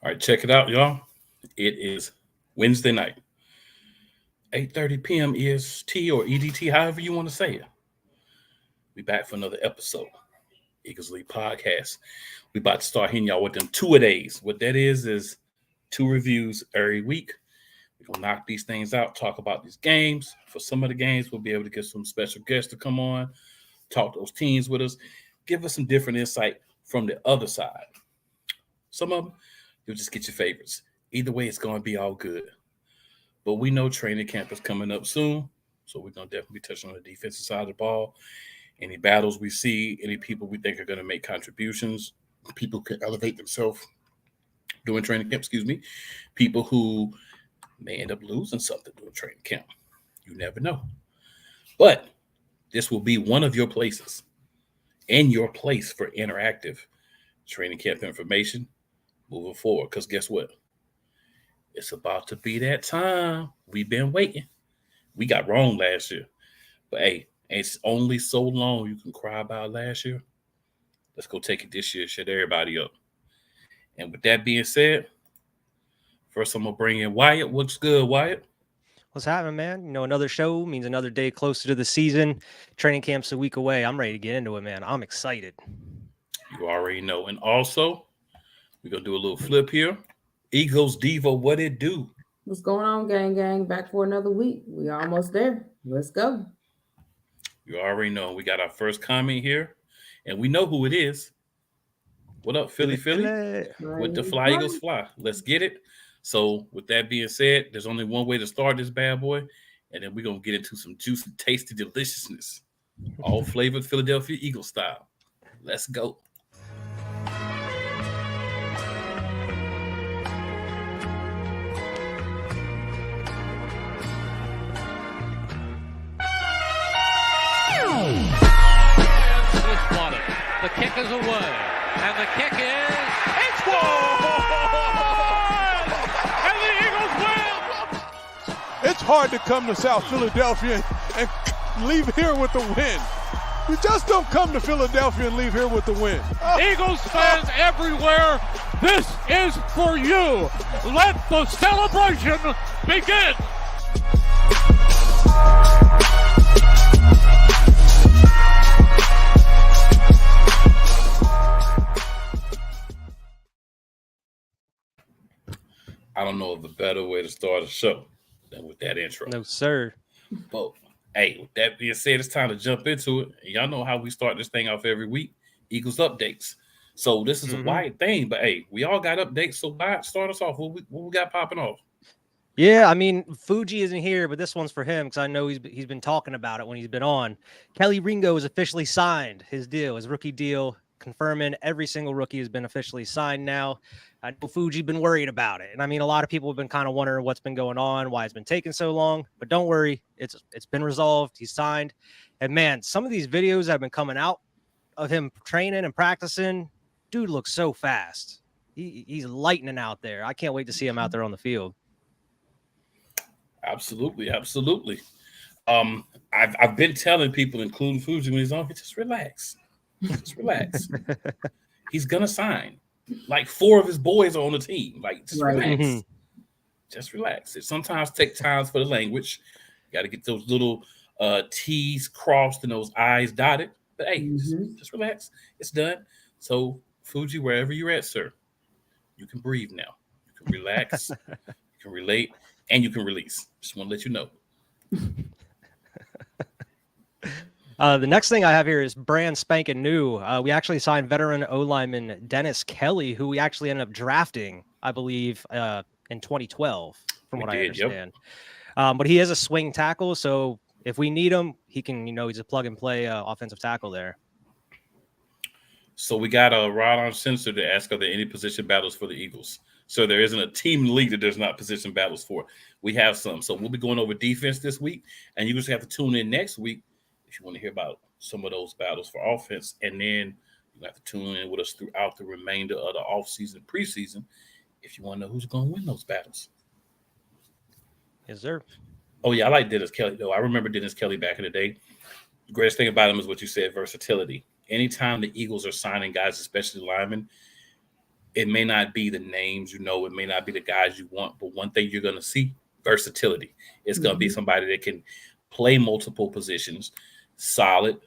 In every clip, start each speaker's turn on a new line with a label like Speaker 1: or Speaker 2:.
Speaker 1: All right, check it out, y'all. It is Wednesday night, 8:30 p.m. EST or EDT, however you want to say it. We back for another episode, Eagles League Podcast. We about to start hitting y'all with them two-a-days. What that is two reviews every week. We're going to knock these things out, talk about these games. For some of the games, we'll be able to get some special guests to come on, talk those teams with us, give us some different insight from the other side. Some of them, you'll just get your favorites. Either way, it's going to be all good. But we know training camp is coming up soon, so we're going to definitely touch on the defensive side of the ball. Any battles we see, any people we think are going to make contributions, people who can elevate themselves during training camp, people who may end up losing something during training camp. You never know. But this will be one of your places and your place for interactive training camp information moving forward. Because guess what? It's about to be that time. We've been waiting. We got wrong last year. But hey, it's only so long you can cry about last year. Let's go take it this year, shut everybody up. And with that being said, first I'm going to bring in Wyatt. What's good, Wyatt?
Speaker 2: What's happening, man? You know, another show means another day closer to the season. Training camp's a week away. I'm ready to get into it, man. I'm excited.
Speaker 1: You already know. And also, we're going to do a little flip here. Eagles Diva, what it do?
Speaker 3: What's going on, gang? Back for another week. We almost there. Let's go.
Speaker 1: You already know. We got our first comment here, and we know who it is. What up, Philly? With the Fly Eagles Fly. Let's get it. So with that being said, there's only one way to start this bad boy, and then we're going to get into some juicy, tasty deliciousness. All flavored Philadelphia Eagles style. Let's go.
Speaker 4: The kick is away, and the kick is, it's gone! And the Eagles win!
Speaker 5: It's hard to come to South Philadelphia and leave here with the win. You just don't come to Philadelphia and leave here with the win.
Speaker 4: Eagles fans everywhere, this is for you. Let the celebration begin.
Speaker 1: I don't know of a better way to start a show than with that intro.
Speaker 2: No, sir.
Speaker 1: But hey, with that being said, it's time to jump into it. And y'all know how we start this thing off every week. Eagles updates. So this is a wide thing, but hey, we all got updates. So start us off. What we got popping off?
Speaker 2: Yeah, I mean, Fuji isn't here, but this one's for him because I know he's been talking about it when he's been on. Kelly Ringo has officially signed his rookie deal, confirming every single rookie has been officially signed now. I know Fuji's been worried about it. And I mean, a lot of people have been kind of wondering what's been going on, why it's been taking so long. But don't worry, it's been resolved. He's signed. And man, some of these videos that have been coming out of him training and practicing, dude looks so fast. He's lightning out there. I can't wait to see him out there on the field.
Speaker 1: Absolutely. I've been telling people, including Fuji, when he's on, just relax. Just relax. He's gonna sign. Like 4 of his boys are on the team. Like, just relax. Just relax. It sometimes takes time for the language. You got to get those little T's crossed and those I's dotted. But hey, just relax. It's done. So, Fuji, wherever you're at, sir, you can breathe now. You can relax. You can relate, and you can release. Just want to let you know.
Speaker 2: The next thing I have here is brand spanking new. We actually signed veteran O-lineman Dennis Kelly, who we actually ended up drafting, I believe, in 2012, from what I understand. Yep. But he is a swing tackle, so if we need him, he can, he's a plug-and-play offensive tackle there.
Speaker 1: So we got a Rod on Sensor to ask, are there any position battles for the Eagles? So there isn't a team in the league that there's not position battles for. We have some. So we'll be going over defense this week, and you just have to tune in next week if you want to hear about some of those battles for offense. And then you have to tune in with us throughout the remainder of the offseason, preseason, if you want to know who's going to win those battles.
Speaker 2: Yes, sir.
Speaker 1: Oh, yeah, I like Dennis Kelly, though. I remember Dennis Kelly back in the day. The greatest thing about him is what you said, versatility. Anytime the Eagles are signing guys, especially linemen, It may not be the names, it may not be the guys you want, but one thing you're going to see, versatility. It's going to be somebody that can play multiple positions, solid,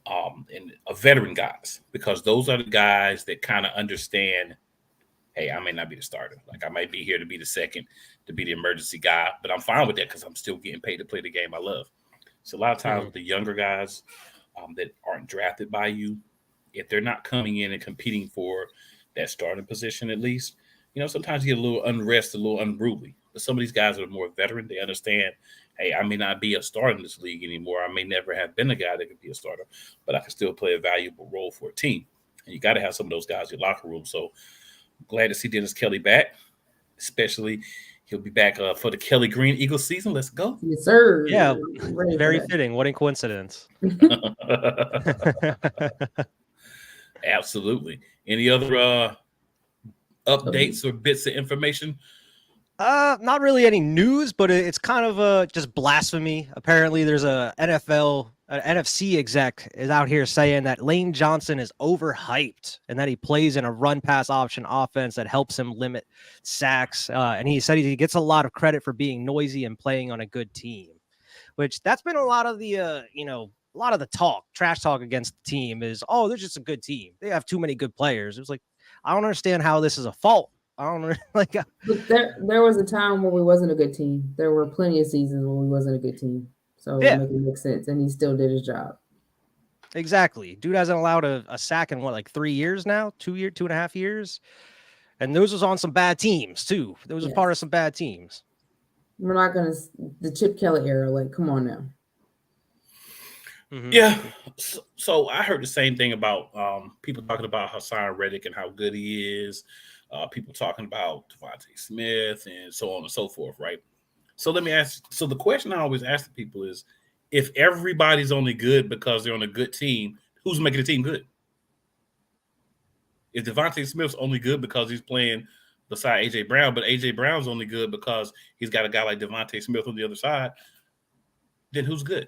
Speaker 1: and a veteran guys, because those are the guys that kind of understand, hey, I may not be the starter. Like, I might be here to be the second, to be the emergency guy, but I'm fine with that because I'm still getting paid to play the game I love. So a lot of times with the younger guys that aren't drafted by you, if they're not coming in and competing for that starting position, at least, sometimes you get a little unrest, a little unruly. But some of these guys are more veteran. They understand, hey, I may not be a starter in this league anymore. I may never have been a guy that could be a starter, but I can still play a valuable role for a team. And you got to have some of those guys in your locker room. So glad to see Dennis Kelly back, especially he'll be back for the Kelly Green Eagles season. Let's go.
Speaker 3: Yes, sir.
Speaker 2: Yeah, very fitting. What a coincidence.
Speaker 1: Absolutely. Any other updates or bits of information?
Speaker 2: Not really any news, but it's kind of just blasphemy. Apparently, there's an NFC exec is out here saying that Lane Johnson is overhyped and that he plays in a run pass option offense that helps him limit sacks. And he said he gets a lot of credit for being noisy and playing on a good team, which that's been a lot of the a lot of the trash talk against the team is, oh, they're just a good team. They have too many good players. It was like, I don't understand how this is a fault. I don't know. But
Speaker 3: there was a time where we wasn't a good team. There were plenty of seasons when we wasn't a good team. So it makes sense. And he still did his job.
Speaker 2: Exactly. Dude hasn't allowed a sack in 3 years now, 2.5 years. And those was on some bad teams too. Those was part of some bad teams.
Speaker 3: We're not going to, the Chip Kelly era, come on now.
Speaker 2: Mm-hmm.
Speaker 1: Yeah. So I heard the same thing about people talking about Hassan Reddick and how good he is. People talking about Devontae Smith and so on and so forth, right? So let me ask. So the question I always ask the people is, if everybody's only good because they're on a good team, who's making the team good? If Devontae Smith's only good because he's playing beside A.J. Brown, but A.J. Brown's only good because he's got a guy like Devontae Smith on the other side, then who's good?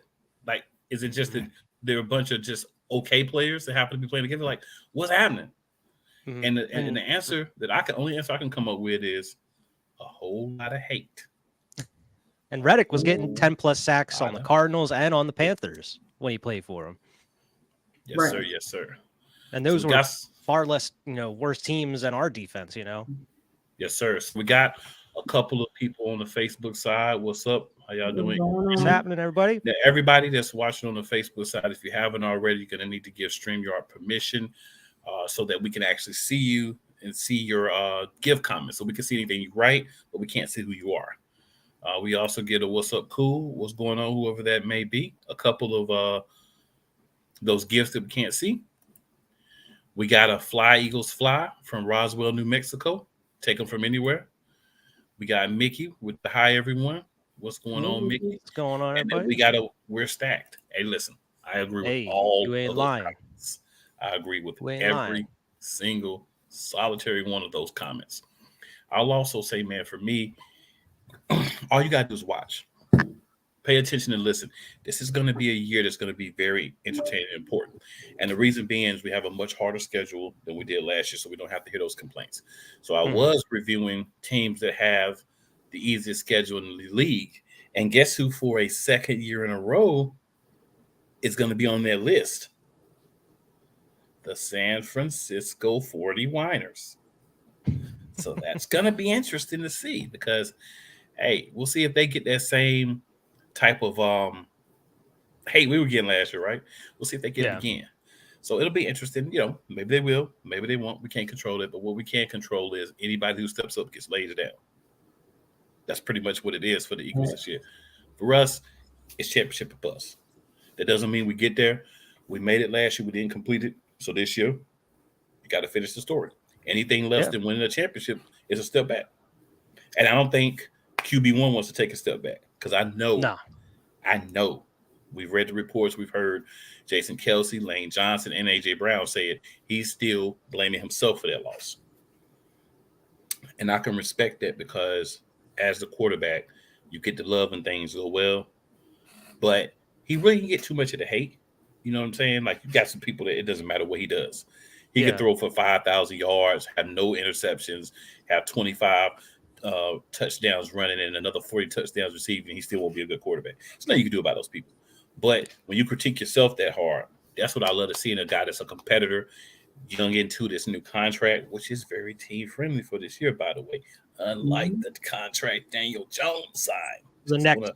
Speaker 1: Is it just that there are a bunch of just okay players that happen to be playing together? What's happening? Mm-hmm. And the answer that I can come up with is a whole lot of hate.
Speaker 2: And Reddick was getting 10+ sacks on the Cardinals and on the Panthers when he played for them.
Speaker 1: Yes, right. Sir. Yes, sir.
Speaker 2: And those were far less, worse teams than our defense,
Speaker 1: Yes, sir. So we got a couple of people on the Facebook side. What's up? How y'all doing?
Speaker 2: What's happening, everybody?
Speaker 1: Now, everybody that's watching on the Facebook side, if you haven't already, you're going to need to give StreamYard permission so that we can actually see you and see your give comments. So we can see anything you write, but we can't see who you are. We also get a what's up, cool, what's going on, whoever that may be. A couple of those gifts that we can't see. We got a Fly Eagles Fly from Roswell, New Mexico. Take them from anywhere. We got Mickey with the hi, everyone. What's going on, Mickey?
Speaker 2: What's going on, everybody?
Speaker 1: And then we're stacked. Hey, listen, I agree with all of those comments. I agree with every single solitary one of those comments. I'll also say, man, for me, all you got to do is watch. Pay attention and listen. This is going to be a year that's going to be very entertaining and important. And the reason being is we have a much harder schedule than we did last year, so we don't have to hear those complaints. So I was reviewing teams that have the easiest schedule in the league. And guess who for a second year in a row is going to be on their list? The San Francisco 49ers. So that's going to be interesting to see because, hey, we'll see if they get that same type of hey, we were getting last year, right? We'll see if they get it again. So it'll be interesting. Maybe they will, maybe they won't. We can't control it, but what we can control is anybody who steps up gets laid down. That's pretty much what it is for the Eagles this year. For us, it's championship or bust. That doesn't mean we get there. We made it last year. We didn't complete it. So this year, you got to finish the story. Anything less than winning a championship is a step back. And I don't think QB1 wants to take a step back because I know. We've read the reports. We've heard Jason Kelsey, Lane Johnson, and A.J. Brown say it. He's still blaming himself for that loss. And I can respect that because as the quarterback, you get the love and things go well. But he really didn't get too much of the hate. You know what I'm saying? You got some people that it doesn't matter what he does. He could throw for 5,000 yards, have no interceptions, have 25 touchdowns running and another 40 touchdowns receiving. He still won't be a good quarterback. There's nothing you can do about those people. But when you critique yourself that hard, that's what I love to see in a guy that's a competitor, young into this new contract, which is very team friendly for this year, by the way. Unlike the contract Daniel Jones signed.
Speaker 2: The next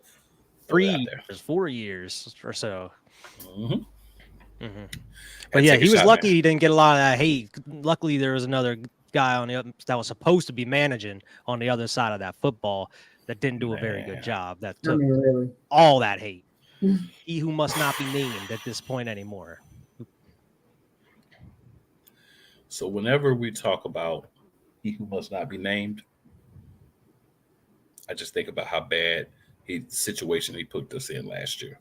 Speaker 2: 4 years or so. But yeah, he was lucky he didn't get a lot of that hate. Luckily, there was another guy on the other that was supposed to be managing on the other side of that football that didn't do a very good job. That took all that hate. He who must not be named at this point anymore.
Speaker 1: So whenever we talk about he who must not be named, I just think about how bad situation he put us in last year.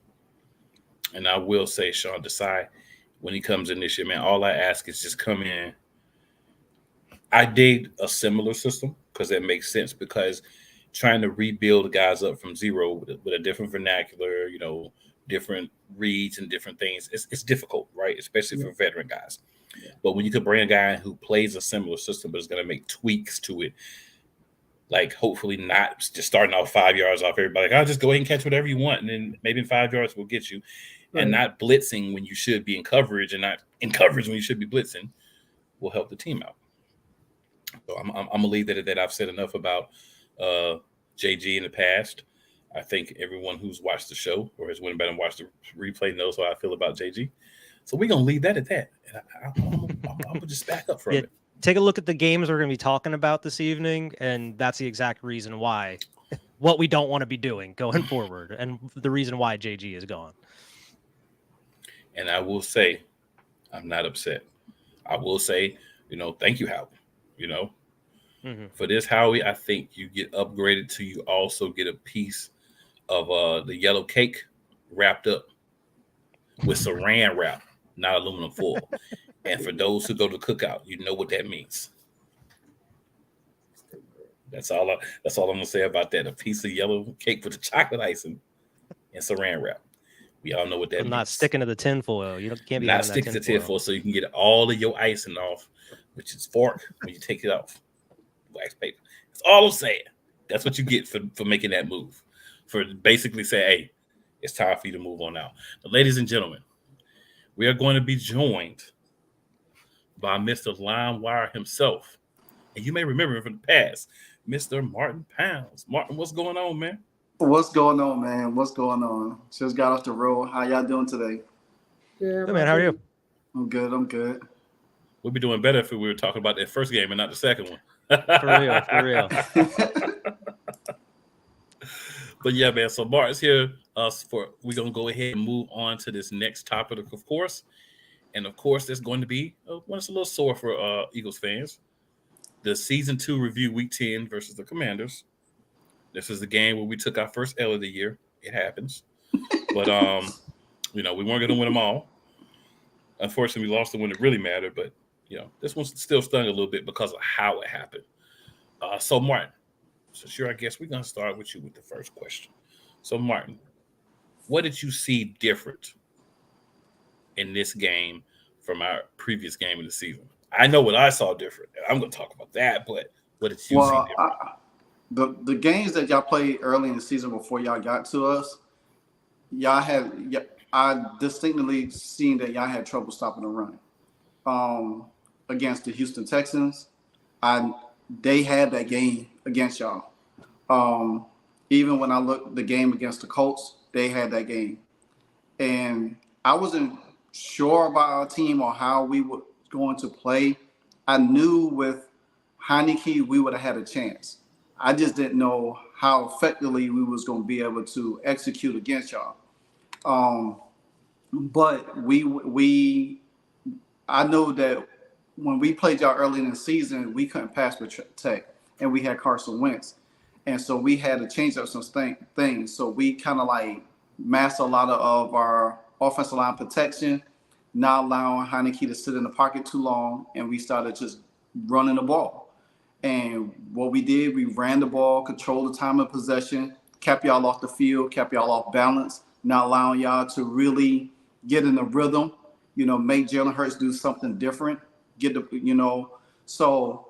Speaker 1: And I will say, Sean Desai, when he comes in this year, man, all I ask is just come in. I dig a similar system because that makes sense, because trying to rebuild guys up from zero with a different vernacular, different reads and different things, it's difficult, right? Especially for veteran guys. Yeah. But when you could bring a guy who plays a similar system but is going to make tweaks to it, like hopefully not just starting off 5 yards off everybody, like, I'll just go ahead and catch whatever you want, and then maybe in 5 yards we'll get you. Right. And not blitzing when you should be in coverage and not in coverage when you should be blitzing will help the team out. So I'm going to leave that I've said enough about JG in the past. I think everyone who's watched the show or has went back and watched the replay knows how I feel about JG. So we're going to leave that at that. And I'm going to just back up from it.
Speaker 2: Take a look at the games we're going to be talking about this evening, and that's the exact reason why, what we don't want to be doing going forward, and the reason why JG is gone.
Speaker 1: And I will say, I'm not upset. I will say, thank you, Howie. For this, Howie, I think you get upgraded to you also get a piece of the yellow cake wrapped up with saran wrap, not aluminum foil. And for those who go to cookout, you know what that means. That's all I'm gonna say about that. A piece of yellow cake with the chocolate icing and saran wrap. We all know what that means.
Speaker 2: Not sticking to the tinfoil. You can't be
Speaker 1: not sticking to tinfoil, so you can get all of your icing off, which is fork when you take it off. Wax paper. That's all I'm saying. That's what you get for making that move. For basically saying, hey, it's time for you to move on now. But ladies and gentlemen, we are going to be joined by Mr. LimeWire himself. And you may remember him from the past, Mr. Martin Pounds. Martin, what's going on, man?
Speaker 6: What's going on, man? What's going on? Just got off the road. How y'all doing today?
Speaker 3: Good,
Speaker 2: man. How are you?
Speaker 6: I'm good.
Speaker 1: We'd be doing better if we were talking about that first game and not the second one.
Speaker 2: For real.
Speaker 1: But yeah, man. So Martin's here. We're gonna go ahead and move on to this next topic, of course. And of course, there's going to be one that's a little sore for Eagles fans. The season 2 review, week 10 versus the Commanders. This is the game where we took our first L of the year. It happens, but we weren't going to win them all. Unfortunately, we lost the one that really mattered. But this one still stung a little bit because of how it happened. So Martin, I guess we're going to start with you with the first question. So Martin, what did you see different in this game from our previous game of the season? I know what I saw different. I'm going to talk about that, but what did you see different?
Speaker 6: The games that y'all played early in the season before y'all got to us, I distinctly seen that y'all had trouble stopping the run. Against the Houston Texans, they had that game against y'all. Even when I looked the game against the Colts, they had that game. And I wasn't sure about our team or how we were going to play. I knew with Heineke we would have had a chance. I just didn't know how effectively we was going to be able to execute against y'all. But I know that when we played y'all early in the season, we couldn't pass protect, and we had Carson Wentz. And so we had to change up some things. So we kind of like masked a lot of our offensive line protection, not allowing Heineke to sit in the pocket too long, and we started just running the ball. And what we did, we ran the ball, controlled the time of possession, kept y'all off the field, kept y'all off balance, not allowing y'all to really get in the rhythm, make Jalen Hurts do something different. get the. So.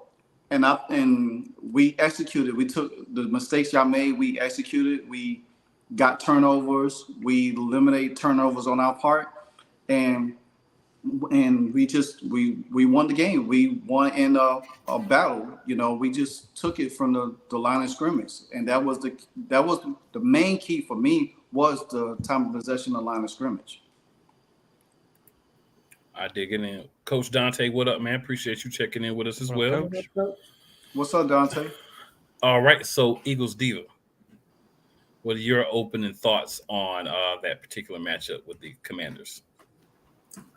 Speaker 6: And we executed. We took the mistakes y'all made. We executed. We got turnovers. We eliminated turnovers on our part, and we won the game. We won in a battle. We just took it from the line of scrimmage, and that was the main key for me was the time of possession, the line of scrimmage.
Speaker 1: I dig it in. Coach Dante, what up, man? Appreciate you checking in with us as well.
Speaker 3: Coach.
Speaker 6: What's up, Dante?
Speaker 1: All right, so Eagles Diva. What are your opening thoughts on that particular matchup with the Commanders?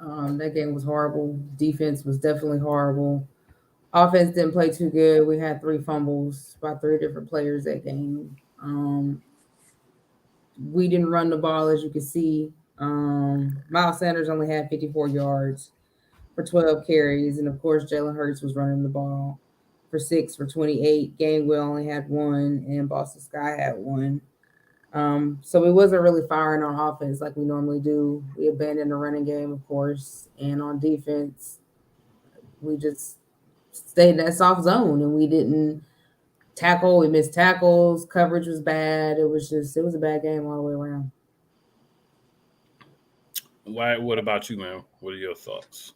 Speaker 3: That game was horrible. Defense was definitely horrible. Offense didn't play too good. We had 3 fumbles by 3 different players that game. We didn't run the ball, as you can see. Miles Sanders only had 54 yards for 12 carries. And, of course, Jalen Hurts was running the ball for 6 for 28. Gainwell only had 1, and Boston Sky had 1. So we wasn't really firing on offense like we normally do. We abandoned the running game, of course. And on defense, we just stayed in that soft zone, and we didn't tackle. We missed tackles. Coverage was bad. It was a bad game all the way around.
Speaker 1: What about you, man? What are your thoughts?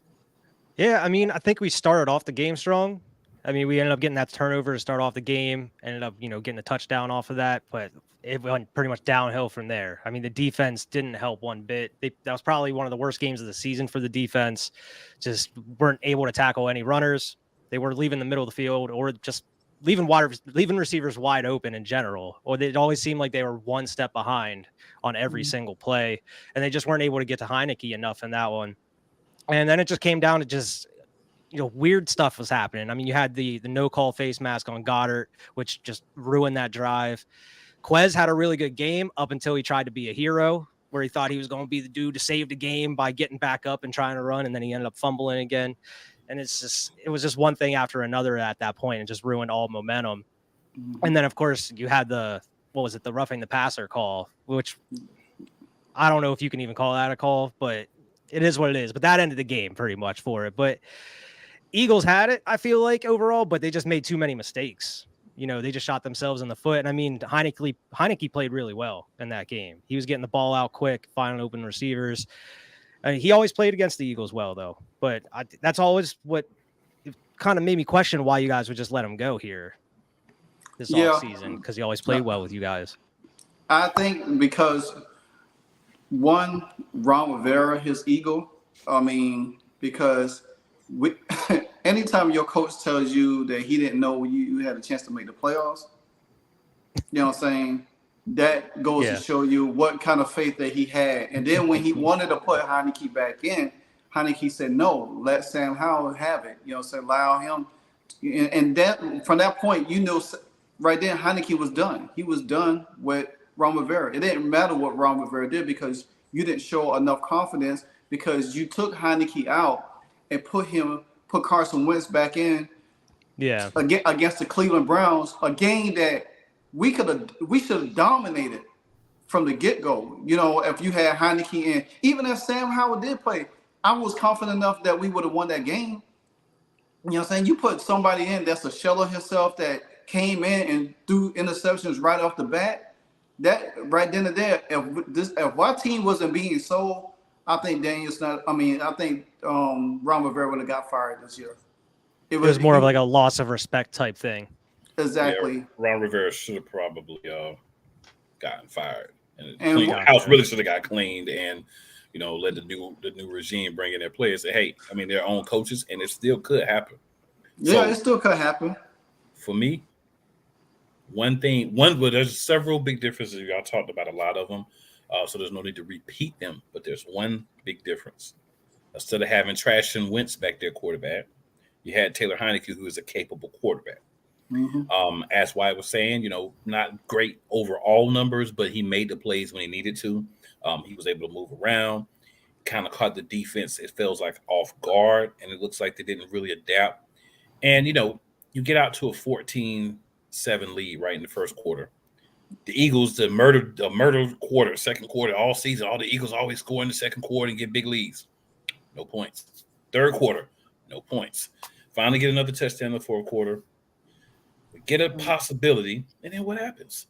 Speaker 2: Yeah, I mean, I think we started off the game strong. I mean, we ended up getting that turnover to start off the game, ended up, getting a touchdown off of that, but it went pretty much downhill from there. I mean, the defense didn't help one bit. That was probably one of the worst games of the season for the defense. Just weren't able to tackle any runners. They were leaving the middle of the field or just leaving receivers wide open in general, or it always seemed like they were one step behind on every single play, and they just weren't able to get to Heineke enough in that one. And then it just came down to just, weird stuff was happening. I mean, you had the no-call face mask on Goddard, which just ruined that drive. Quez had a really good game up until he tried to be a hero, where he thought he was going to be the dude to save the game by getting back up and trying to run, and then he ended up fumbling again. And it was just one thing after another at that point, and just ruined all momentum. And then, of course, you had the roughing the passer call, which I don't know if you can even call that a call, but it is what it is. But that ended the game pretty much for it. But Eagles had it, I feel like, overall, but they just made too many mistakes. They just shot themselves in the foot. And I mean, Heineke played really well in that game. He was getting the ball out quick, finding open receivers. He always played against the Eagles well, though. But that's always what kind of made me question why you guys would just let him go here this offseason, because he always played well with you guys.
Speaker 6: I think because, one, Ron Rivera, his ego. I mean, because anytime your coach tells you that he didn't know you had a chance to make the playoffs, you know what I'm saying? That goes to show you what kind of faith that he had. And then when he wanted to put Heineke back in, Heineke said, no, let Sam Howell have it. Allow him. And that from that point, right then, Heineke was done. He was done with Ron Rivera. It didn't matter what Ron Rivera did because you didn't show enough confidence, because you took Heineke out and put Carson Wentz back in against the Cleveland Browns, a game that we should have dominated from the get-go. If you had Heineke in, even if Sam Howell did play, I was confident enough that we would have won that game. You know what I'm saying? You put somebody in that's a shell of himself that came in and threw interceptions right off the bat. That right then and there, if our team wasn't being sold, I think Ron Rivera would have got fired this year. It was
Speaker 2: more of like a loss of respect type thing.
Speaker 6: Exactly.
Speaker 1: Yeah, Ron Rivera should have probably gotten fired, and the house really should have got cleaned, and let the new regime bring in their players. Say, hey, I mean, their own coaches, and it still could happen.
Speaker 6: Yeah, it still could happen.
Speaker 1: For me, there's several big differences. Y'all talked about a lot of them, so there's no need to repeat them. But there's one big difference. Instead of having Trash and Wentz back there quarterback, you had Taylor Heineke, who is a capable quarterback. Mm-hmm. As Wyatt was saying, not great overall numbers, but he made the plays when he needed to. He was able to move around, kind of caught the defense, it feels like, off guard, and it looks like they didn't really adapt. And, you get out to a 14-7 lead right in the first quarter. The Eagles, the murder quarter, second quarter, all season, all the Eagles always score in the second quarter and get big leads. No points. Third quarter, no points. Finally get another touchdown in the fourth quarter. We get a possibility, and then what happens?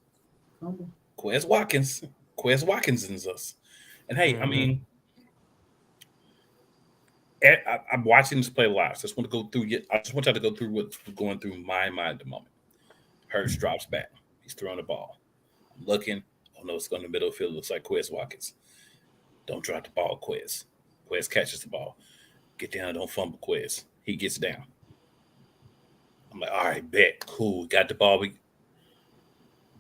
Speaker 1: Quez Watkinsons us. And hey, I mean, I'm watching this play live. So I just want to go through. I just want y'all to go through what's going through my mind at the moment. Hurts drops back. He's throwing the ball. I'm looking. Oh no, it's going to the middle of the field. Looks like Quez Watkins. Don't drop the ball, Quez. Quez catches the ball. Get down. Don't fumble, Quez. He gets down. I'm like, all right, bet. Cool. Got the ball.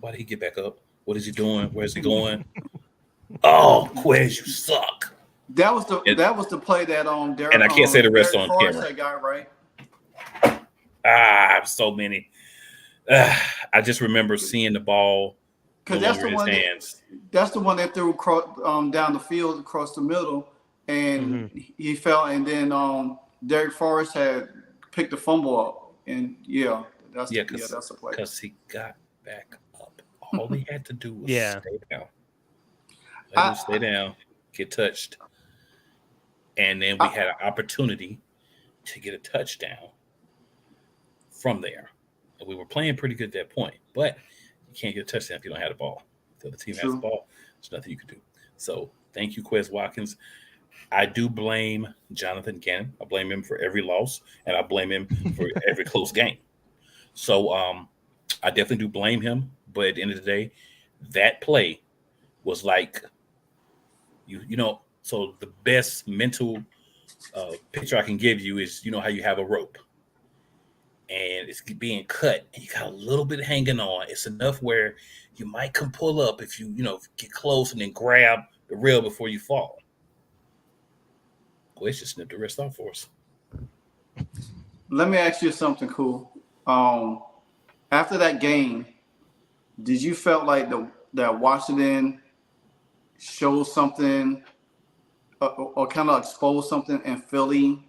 Speaker 1: Why did he get back up? What is he doing? Where's he going? Oh, Quez, you suck.
Speaker 6: That was the play that Derek,
Speaker 1: and I can't say the rest on
Speaker 6: Forrest
Speaker 1: camera.
Speaker 6: That guy, right?
Speaker 1: So many. I just remember seeing the ball
Speaker 6: because that's the one. That's the one that threw down the field across the middle, and he fell. And then Derek Forrest had picked the fumble up, and that's the play.
Speaker 1: Because he got back up. All he had to do was stay down. Stay down, get touched. And then we had an opportunity to get a touchdown from there. And we were playing pretty good at that point. But you can't get a touchdown if you don't have the ball. If the other team has the ball, there's nothing you can do. So thank you, Quez Watkins. I do blame Jonathan Gannon. I blame him for every loss, and I blame him for every close game. So I definitely do blame him. But at the end of the day, that play was like, so the best mental picture I can give you is, how you have a rope and it's being cut and you got a little bit hanging on. It's enough where you might come pull up if you, get close and then grab the rail before you fall. Well, it's just snipped the rest off for us.
Speaker 6: Let me ask you something cool. After that game, did you felt like that Washington showed something or kind of expose something in Philly,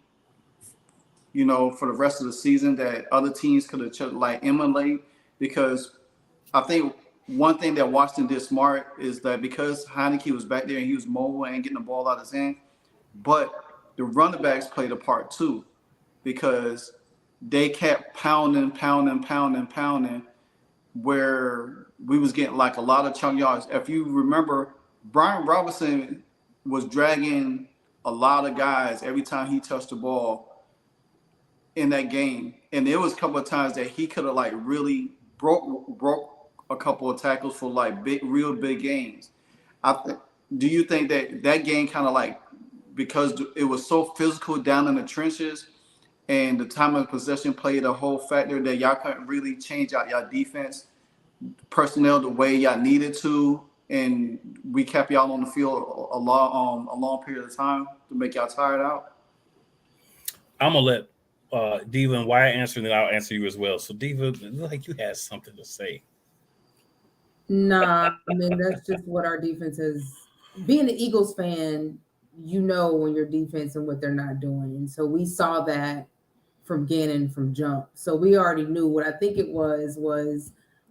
Speaker 6: for the rest of the season that other teams could have emulate? Because I think one thing that Washington did smart is that because Heineke was back there and he was mobile and getting the ball out of his hand, but the running backs played a part too, because they kept pounding, where we was getting like a lot of chunk yards. If you remember, Brian Robinson was dragging a lot of guys every time he touched the ball in that game. And there was a couple of times that he could have really broke a couple of tackles for real big games. Do you think that game kind of because it was so physical down in the trenches and the time of possession played a whole factor that y'all couldn't really change out y'all defense personnel the way y'all needed to, and we kept y'all on the field a long period of time to make y'all tired out?
Speaker 1: I'm gonna let Diva and Wyatt answer, and then I'll answer you as well. So Diva, it looked like you had something to say.
Speaker 3: Nah, I mean that's just what our defense is. Being an Eagles fan, when your defense and what they're not doing, and so we saw that from Gannon from jump. So we already knew. What I think it was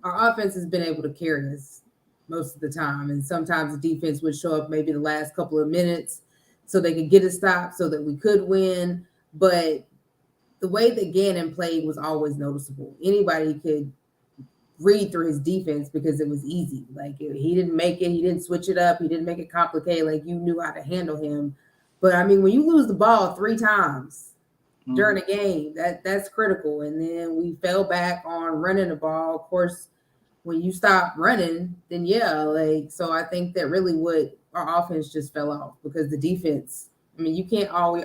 Speaker 3: our offense has been able to carry us most of the time. And sometimes the defense would show up maybe the last couple of minutes so they could get a stop so that we could win. But the way that Gannon played was always noticeable. Anybody could read through his defense because it was easy. He didn't make it. He didn't switch it up. He didn't make it complicated. You knew how to handle him. But, I mean, when you lose the ball 3 times during a game, that's critical. And then we fell back on running the ball. Of course, when you stop running, then so I think that really what our offense just fell off because the defense, I mean,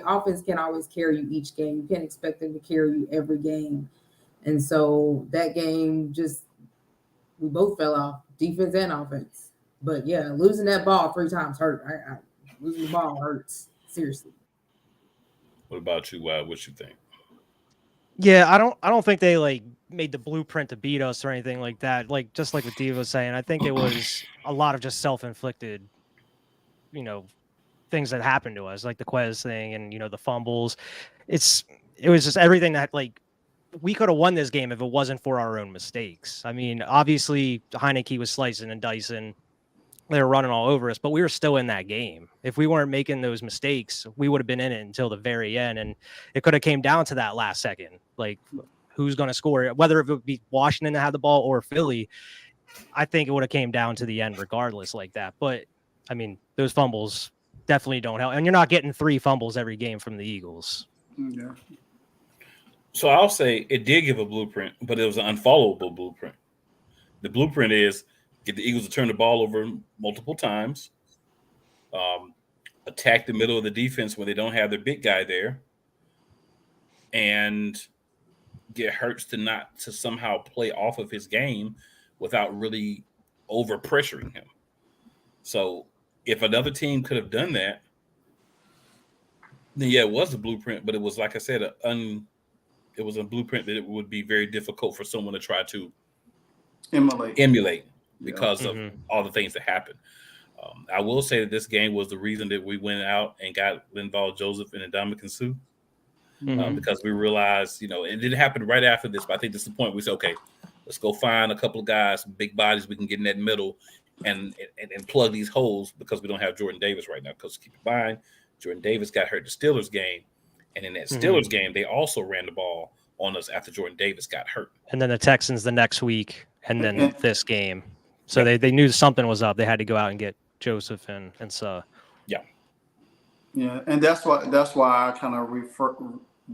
Speaker 3: offense can't always carry you each game. You can't expect them to carry you every game. And so that game we both fell off, defense and offense. But losing that ball 3 times hurt. Losing the ball hurts, seriously.
Speaker 1: What about you, Wyatt? What you think?
Speaker 2: Yeah, I don't think they made the blueprint to beat us or anything like that. Just like what Diva was saying, I think it was a lot of just self-inflicted, things that happened to us, like the Quez thing and the fumbles. It was just everything that we could have won this game if it wasn't for our own mistakes. I mean, obviously Heineke was slicing and dicing. they were running all over us, but we were still in that game. If we weren't making those mistakes, we would have been in it until the very end. And it could have came down to that last second, like who's going to score, whether it would be Washington that had the ball or Philly. I think it would have came down to the end regardless like that. But I mean, those fumbles definitely don't help. And you're not getting 3 fumbles every game from the Eagles.
Speaker 6: Yeah.
Speaker 1: So I'll say it did give a blueprint, but it was an unfollowable blueprint. The blueprint is get the Eagles to turn the ball over multiple times, attack the middle of the defense when they don't have their big guy there, and get Hurts to somehow play off of his game without really over pressuring him. So if another team could have done that, then yeah, it was a blueprint, but it was, like I said, it was a blueprint that it would be very difficult for someone to try to emulate because of all the things that happened. I will say that this game was the reason that we went out and got Linval Joseph and Ndamukong Suh, because we realized, it didn't happen right after this, but I think this is the point we said, okay, let's go find a couple of guys, big bodies we can get in that middle and plug these holes, because we don't have Jordan Davis right now. Because keep in mind, Jordan Davis got hurt the Steelers game, and in that Steelers game, they also ran the ball on us after Jordan Davis got hurt.
Speaker 2: And then the Texans the next week, and then this game. So they knew something was up. They had to go out and get Joseph and Suh.
Speaker 6: Yeah, and that's why I kind of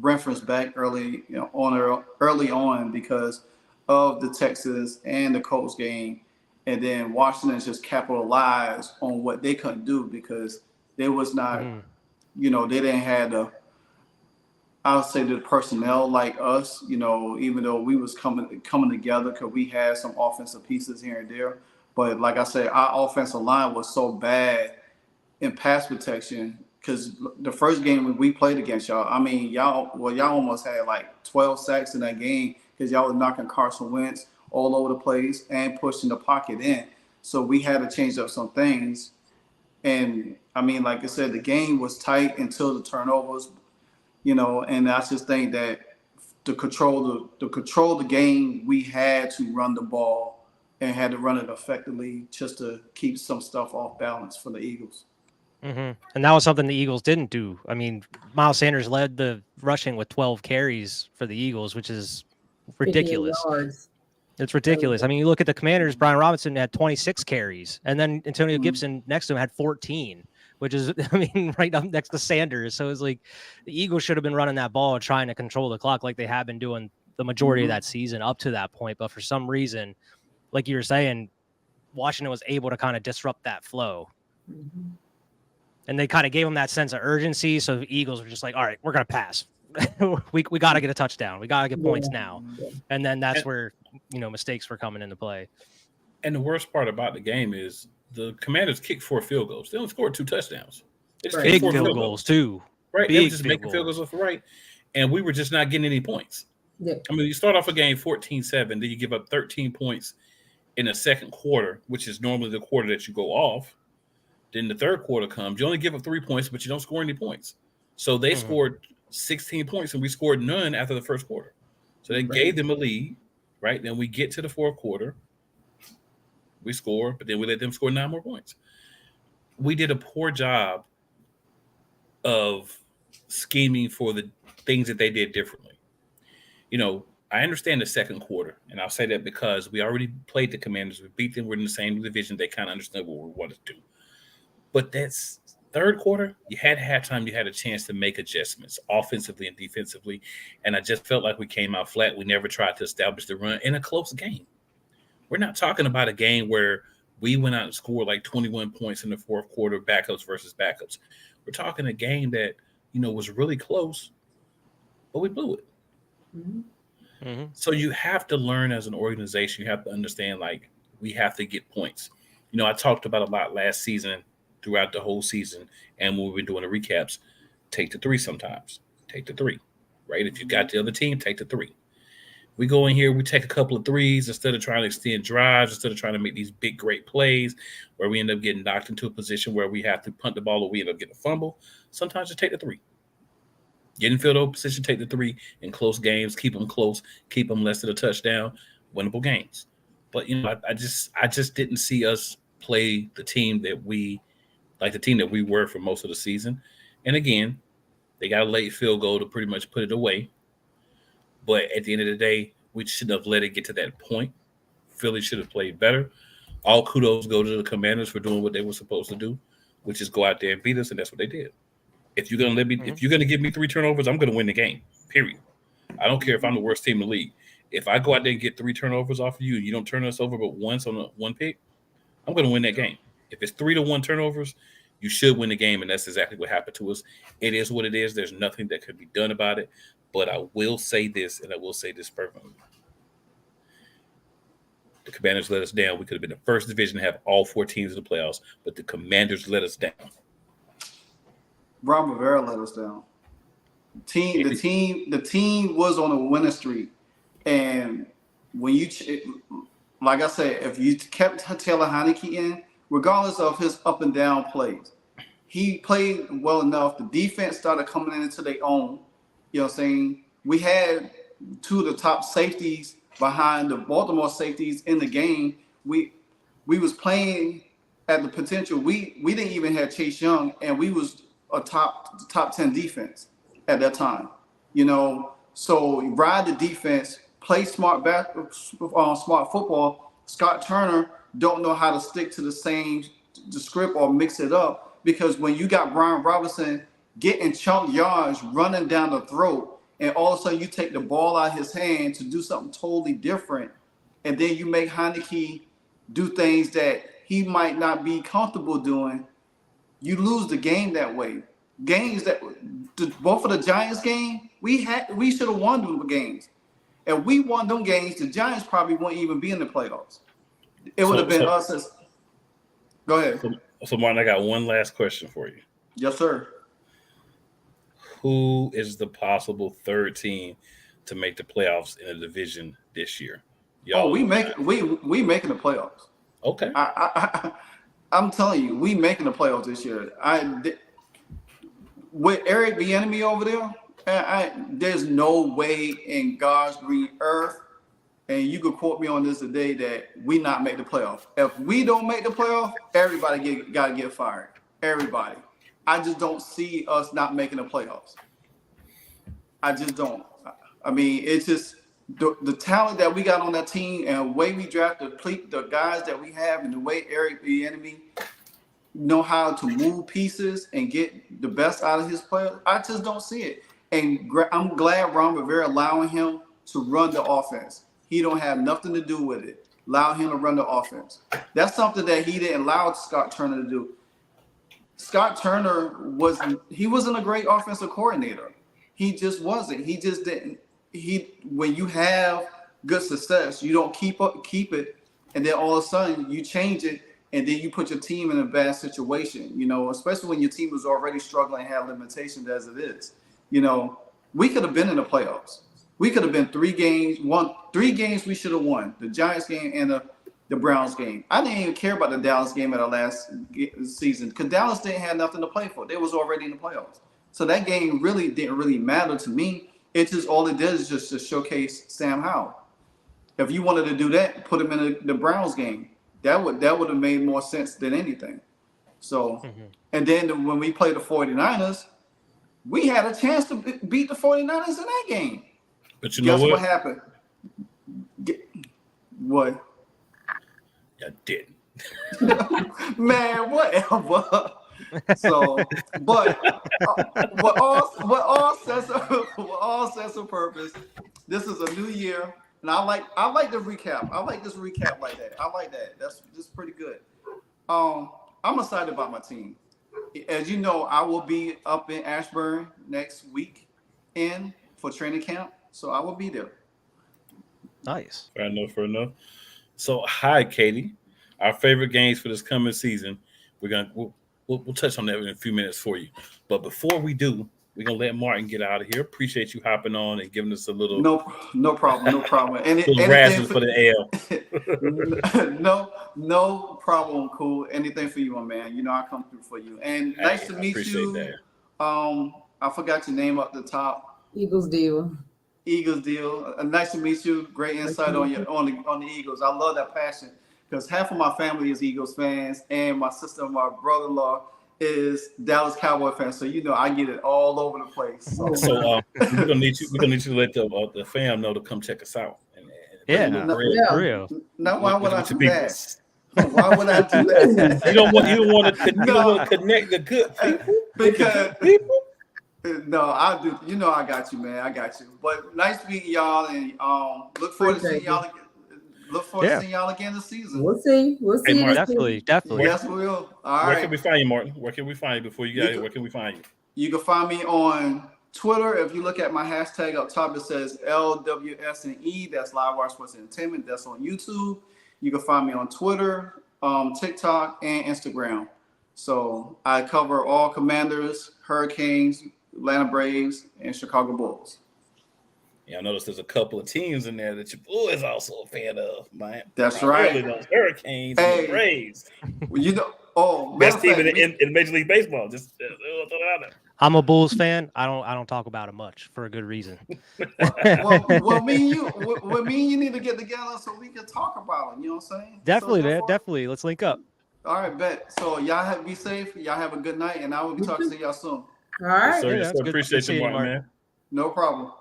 Speaker 6: reference back early on, because of the Texans and the Colts game, and then Washington just capitalized on what they couldn't do, because they was not, they didn't have I would say the personnel like us, even though we was coming together, because we had some offensive pieces here and there. But like I said, our offensive line was so bad in pass protection, because the first game when we played against y'all, I mean, y'all almost had like 12 sacks in that game, because y'all was knocking Carson Wentz all over the place and pushing the pocket in. So we had to change up some things. And I mean, like I said, the game was tight until the turnovers. And I just think that to control the game, we had to run the ball and had to run it effectively, just to keep some stuff off balance for the Eagles.
Speaker 2: And that was something the Eagles didn't do. I mean, Miles Sanders led the rushing with 12 carries for the Eagles, which is ridiculous. It's ridiculous. I mean, you look at the Commanders, Brian Robinson had 26 carries, and then Antonio Gibson next to him had 14. Which is, I mean, right up next to Sanders. So it's like the Eagles should have been running that ball, trying to control the clock like they have been doing the majority of that season up to that point. But for some reason, like you were saying, Washington was able to kind of disrupt that flow. And they kind of gave them that sense of urgency. So the Eagles were just like, all right, we're going to pass. we got to get a touchdown. We got to get points now. And then that's where, mistakes were coming into play.
Speaker 1: And the worst part about the game is, the Commanders kicked 4 field goals. They only scored 2 touchdowns. They just
Speaker 2: big field goals too.
Speaker 1: Right. They were just making field goals left and right. And we were just not getting any points. Yeah. I mean, you start off a game 14-7, then you give up 13 points in the second quarter, which is normally the quarter that you go off. Then the third quarter comes. You only give up 3 points, but you don't score any points. So they scored 16 points, and we scored none after the first quarter. So they gave them a lead, right? Then we get to the fourth quarter. We score, but then we let them score 9 more points. We did a poor job of scheming for the things that they did differently. I understand the second quarter, and I'll say that because we already played the Commanders. We beat them. We're in the same division. They kind of understand what we wanted to do. But that's third quarter, you had halftime. You had a chance to make adjustments offensively and defensively, and I just felt like we came out flat. We never tried to establish the run in a close game. We're not talking about a game where we went out and scored like 21 points in the fourth quarter, backups versus backups. We're talking a game that, was really close, but we blew it. So you have to learn as an organization. You have to understand, like, we have to get points. I talked about a lot last season, throughout the whole season, and when we've been doing the recaps, take the 3 sometimes. Take the 3, right? If you got the other team, take the 3. We go in here, we take a couple of 3s instead of trying to extend drives, instead of trying to make these big, great plays where we end up getting knocked into a position where we have to punt the ball or we end up getting a fumble. Sometimes just take the 3. Get in field position, take the 3 in close games, keep them close, keep them less than a touchdown, winnable games. But, I just didn't see us play the team that we were for most of the season. And again, they got a late field goal to pretty much put it away. But at the end of the day, we shouldn't have let it get to that point. Philly should have played better. All kudos go to the Commanders for doing what they were supposed to do, which is go out there and beat us, and that's what they did. If you're gonna give me 3 turnovers, I'm gonna win the game. Period. I don't care if I'm the worst team in the league. If I go out there and get 3 turnovers off of you, and you don't turn us over but once on one pick, I'm gonna win that game. If it's 3-1 turnovers, you should win the game, and that's exactly what happened to us. It is what it is. There's nothing that could be done about it. But I will say this, and I will say this perfectly. The Commanders let us down. We could have been the first division to have all 4 teams in the playoffs, but the Commanders let us down.
Speaker 6: Ron Rivera let us down. The team was on a winning streak, and when you, like I said, if you kept Taylor Heineke in, regardless of his up and down plays, he played well enough. The defense started coming into their own. You know what I'm saying? We had 2 of the top safeties behind the Baltimore safeties in the game. We was playing at the potential. We didn't even have Chase Young, and we was a top 10 defense at that time. You know, so ride the defense, play smart football. Scott Turner don't know how to stick to the script or mix it up, because when you got Brian Robinson getting chunk yards running down the throat, and all of a sudden you take the ball out of his hand to do something totally different, and then you make Heineke do things that he might not be comfortable doing, you lose the game that way. Games that both of the Giants game, we should have won them games. If we won them games, the Giants probably wouldn't even be in the playoffs. It would have been us as. Go ahead.
Speaker 1: So Martin, I got one last question for you.
Speaker 6: Yes, sir.
Speaker 1: Who is the possible 3rd team to make the playoffs in a division this year?
Speaker 6: We making the playoffs.
Speaker 1: Okay.
Speaker 6: I'm telling you, we making the playoffs this year. With Eric Bieniemy over there, there's no way in God's green earth, and you could quote me on this today, that we not make the playoff. If we don't make the playoff, everybody got to get fired. Everybody. I just don't see us not making the playoffs. I just don't. I mean, it's just the talent that we got on that team, and the way we draft the guys that we have, and the way Eric Bieniemy know how to move pieces and get the best out of his players. I just don't see it. And I'm glad Ron Rivera allowing him to run the offense. He don't have nothing to do with it. Allow him to run the offense. That's something that he didn't allow Scott Turner to do. Scott Turner wasn't a great offensive coordinator. He just wasn't. He just didn't. When you have good success, you don't keep it, and then all of a sudden you change it, and then you put your team in a bad situation. You know, especially when your team was already struggling and had limitations as it is. You know, we could have been in the playoffs. We could have been 3 games. 3 games we should have won: the Giants game and the Browns game. I didn't even care about the Dallas game at our last season, because Dallas didn't have nothing to play for. They was already in the playoffs. So that game really didn't really matter to me. It just, all it did is just to showcase Sam Howell. If you wanted to do that, put him in the Browns game. That would have made more sense than anything. So, and then when we played the 49ers, we had a chance to beat the 49ers in that game.
Speaker 1: But you know what?
Speaker 6: Guess what happened? What?
Speaker 1: You didn't.
Speaker 6: Man, whatever. So, but all sense of purpose, this is a new year, and I like the recap. I like this recap like that. I like that. That's pretty good. I'm excited about my team. As you know, I will be up in Ashburn next week for training camp, so I will be there.
Speaker 2: Nice.
Speaker 1: Fair enough. So, hi, Katie. Our favorite games for this coming season. We'll touch on that in a few minutes for you. But before we do, we're gonna let Martin get out of here. Appreciate you hopping on and giving us a little
Speaker 6: no problem.
Speaker 1: little razzle for the
Speaker 6: AL. no problem. Cool. Anything for you, my man. You know I come through for you. And nice to meet you. That. I forgot your name up the top.
Speaker 3: Eagles deal.
Speaker 6: Nice to meet you. Great insight on the Eagles. I love that passion. because half of my family is Eagles fans, and my sister and my brother-in-law is Dallas Cowboy fans. So I get it all over the place. So
Speaker 1: we're gonna need you to let the fam know to come check us out.
Speaker 2: Yeah, for real.
Speaker 6: Now, why would I do
Speaker 1: people.
Speaker 6: that? Why would I do that?
Speaker 1: You don't want to connect the good people
Speaker 6: because
Speaker 1: people.
Speaker 6: No, I do. I got you, man. I got you. But nice meeting y'all, and look forward to seeing y'all again. Look forward to seeing y'all again this season.
Speaker 3: We'll see.
Speaker 1: Hey, Martin,
Speaker 2: definitely.
Speaker 6: Yes, we will. All
Speaker 1: Where
Speaker 6: right.
Speaker 1: can we find you, Martin? Where can we find you before you get here? Where can we find you?
Speaker 6: You can find me on Twitter. If you look at my hashtag up top, it says LWSNE. That's Live Wire Sports Entertainment. That's on YouTube. You can find me on Twitter, TikTok, and Instagram. So I cover all Commanders, Hurricanes, Atlanta Braves, and Chicago Bulls.
Speaker 1: Yeah, I noticed there's a couple of teams in there that your boy is also a fan of, man.
Speaker 6: That's right.
Speaker 1: Those Hurricanes and the Braves.
Speaker 6: Best
Speaker 1: team in Major League Baseball. Just throw it out there.
Speaker 2: I'm a Bulls fan. I don't talk about it much for a good reason.
Speaker 6: well, me and you need to get together so we can talk about it. You know what I'm saying?
Speaker 2: Definitely, man. Definitely. Let's link up.
Speaker 6: All right, bet. So y'all be safe. Y'all have a good night, and I will be talking to y'all soon.
Speaker 3: All right.
Speaker 1: Yes, sir. Appreciate you, Martin, man.
Speaker 6: No problem.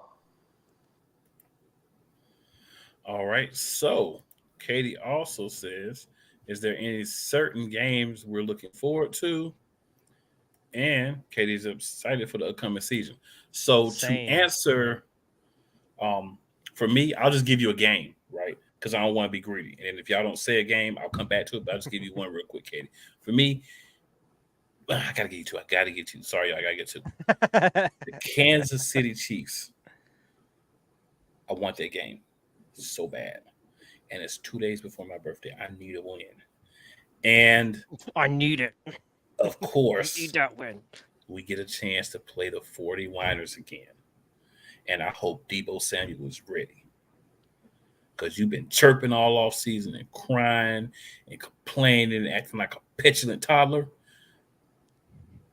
Speaker 1: All right. So Katie also says, is there any certain games we're looking forward to? And Katie's excited for the upcoming season. So to answer, for me, I'll just give you a game, right? Because I don't want to be greedy. And if y'all don't say a game, I'll come back to it. But I'll just give you one real quick, Katie. For me, I gotta get you two. I gotta get you. Sorry, I gotta get two. The Kansas City Chiefs. I want that game so bad. And it's 2 days before my birthday. I need a win. And
Speaker 2: I need it.
Speaker 1: Of course,
Speaker 2: need that win.
Speaker 1: We get a chance to play the 49ers again. And I hope Deebo Samuel is ready. Because you've been chirping all off season and crying and complaining and acting like a petulant toddler.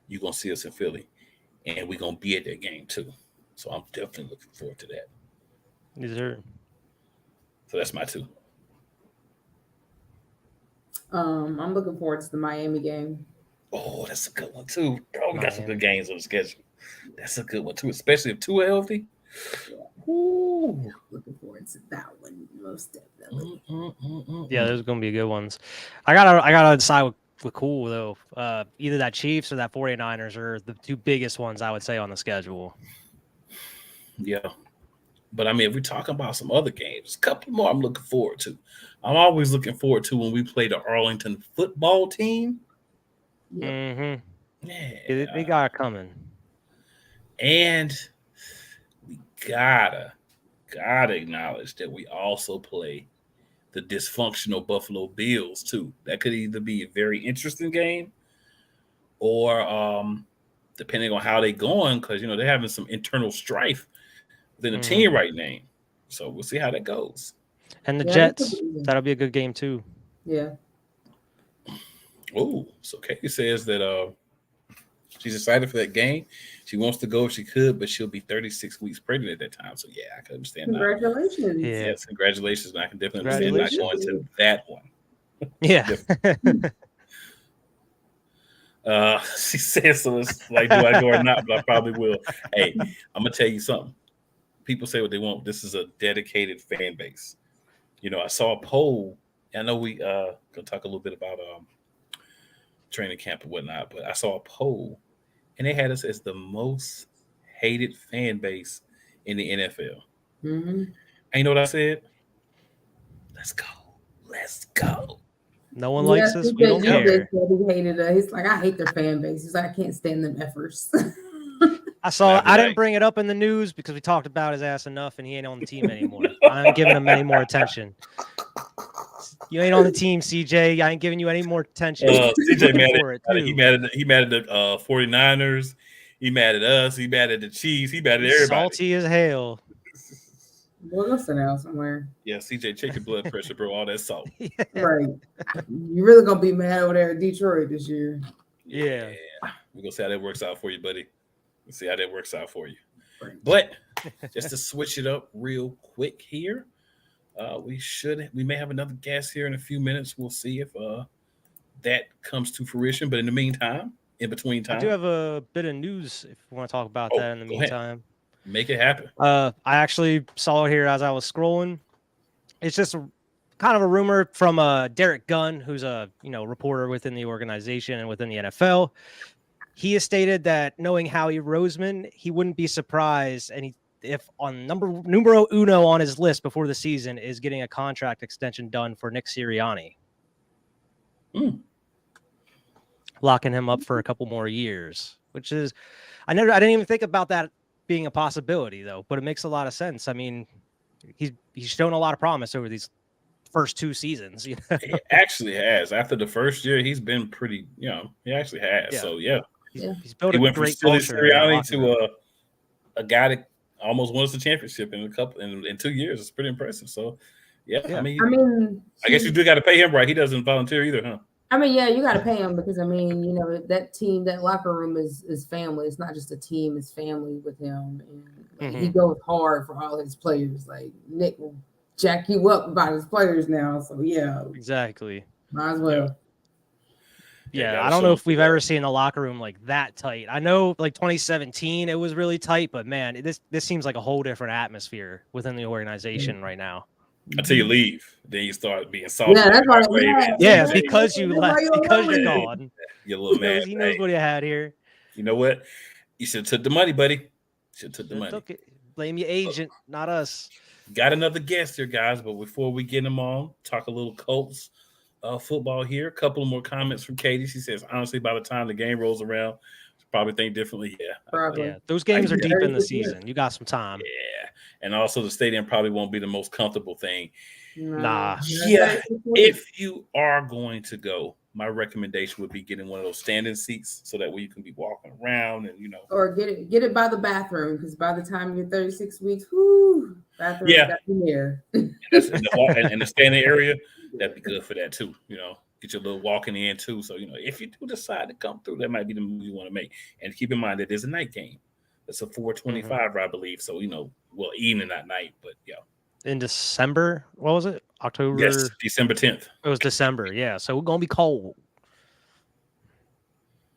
Speaker 1: You're going to see us in Philly. And we're going to be at that game too. So I'm definitely looking forward to that.
Speaker 2: Yes, sir.
Speaker 1: So that's my two.
Speaker 3: I'm looking forward to the Miami game.
Speaker 1: Oh, that's a good one too. Oh, we got some good games on the schedule. That's a good one too, especially if Tua healthy.
Speaker 3: Yeah. Ooh. Looking forward to that one most definitely.
Speaker 2: Yeah, there's gonna be good ones. I gotta decide with cool though. Either that Chiefs or that 49ers are the two biggest ones I would say on the schedule.
Speaker 1: Yeah. But I mean, if we're talking about some other games, a couple more I'm looking forward to. I'm always looking forward to when we play the Arlington football team.
Speaker 2: Mm-hmm.
Speaker 1: Yeah.
Speaker 2: They got it coming.
Speaker 1: And we gotta acknowledge that we also play the dysfunctional Buffalo Bills too. That could either be a very interesting game or depending on how they're going, because they're having some internal strife within the team right now. So we'll see how that goes.
Speaker 2: And the Jets, that'll be a good game too.
Speaker 3: Yeah.
Speaker 1: Oh, so Katie says that she's excited for that game. She wants to go if she could, but she'll be 36 weeks pregnant at that time. So yeah, I can understand.
Speaker 3: Congratulations.
Speaker 1: That. Yes, congratulations. I can definitely understand not going to that one.
Speaker 2: Yeah.
Speaker 1: She says so. It's like, do I go or not? But I probably will. Hey, I'm gonna tell you something. People say what they want. This is a dedicated fan base. I saw a poll. I know we gonna talk a little bit about training camp and whatnot, but I saw a poll and they had us as the most hated fan base in the NFL.
Speaker 3: Mm-hmm.
Speaker 1: And you know what I said? Let's go.
Speaker 2: No one likes us. We don't care.
Speaker 3: He hated us. He's like, I hate their fan base. He's like, I can't stand them effers.
Speaker 2: I didn't bring it up in the news because we talked about his ass enough and he ain't on the team anymore. I ain't giving him any more attention. You ain't on the team, CJ. I ain't giving you any more attention.
Speaker 1: CJ he mad at the 49ers. He mad at us. He mad at the Chiefs. He mad at everybody.
Speaker 2: Salty as hell.
Speaker 3: Well, listen out somewhere.
Speaker 1: Yeah, CJ, check your blood pressure, bro. All that salt.
Speaker 3: Right. You really gonna be mad over there in Detroit this year.
Speaker 2: Yeah.
Speaker 1: We're gonna see how that works out for you, buddy. We'll see how that works out for you. Right. But just to switch it up real quick here. We may have another guest here in a few minutes. We'll see if that comes to fruition. But in the meantime, in between
Speaker 2: I
Speaker 1: time,
Speaker 2: do have a bit of news if you want to talk about that in the
Speaker 1: go ahead.
Speaker 2: meantime.
Speaker 1: Make it happen.
Speaker 2: I actually saw it here as I was scrolling. It's just kind of a rumor from Derek Gunn, who's a reporter within the organization and within the NFL. He has stated that knowing Howie Roseman, he wouldn't be surprised if on numero uno on his list before the season is getting a contract extension done for Nick Sirianni. Locking him up for a couple more years, which is I didn't even think about that being a possibility though, but it makes a lot of sense. I mean, he's shown a lot of promise over these first 2 seasons.
Speaker 1: He actually has. After the first year, he's been pretty, he actually has.
Speaker 2: Yeah.
Speaker 1: So
Speaker 2: he's built
Speaker 1: he
Speaker 2: a
Speaker 1: went from
Speaker 2: great
Speaker 1: Silly
Speaker 2: culture. in that
Speaker 1: Sirianni
Speaker 2: locker room.
Speaker 1: to a guy that almost won us the championship in 2 years. It's pretty impressive. So I mean, I guess you do got to pay him right. He doesn't volunteer either, huh?
Speaker 3: I mean, yeah, you got to pay him because that team, that locker room is family. It's not just a team; it's family with him, and he goes hard for all his players. Like Nick will jack you up about his players now. So
Speaker 2: exactly.
Speaker 3: Might as well.
Speaker 2: Yeah, I don't know if we've ever seen a locker room like that tight. I know, like 2017, it was really tight, but man, this seems like a whole different atmosphere within the organization right now.
Speaker 1: Until you leave, then you start being salty.
Speaker 3: Yeah, that's why.
Speaker 2: Yeah, because you left, because you're gone.
Speaker 1: You're a little mad.
Speaker 2: He knows what he had here.
Speaker 1: You know what? You should have took the money, buddy. Should have took the money.
Speaker 2: Blame your agent, not us.
Speaker 1: Got another guest here, guys. But before we get him on, talk a little Colts football here. A couple of more comments from Katie. She says, honestly, by the time the game rolls around, she'll probably think differently.
Speaker 2: Yeah, those games are deep in the season. You got some time.
Speaker 1: Yeah, and also the stadium probably won't be the most comfortable thing.
Speaker 2: Nah.
Speaker 1: Yeah, if you are going to go, my recommendation would be getting one of those standing seats so that way you can be walking around and
Speaker 3: Or get it by the bathroom, because by the time you're 36 weeks, bathroom got you there.
Speaker 1: And that's in the standing area, that'd be good for that too. Get your little walking in too. So if you do decide to come through, that might be the move you want to make. And keep in mind that there's a night game. It's a 4:25, I believe. So evening, not night, but
Speaker 2: in December, what was it? October?
Speaker 1: Yes, December 10th.
Speaker 2: It was December, yeah. So we're gonna be cold.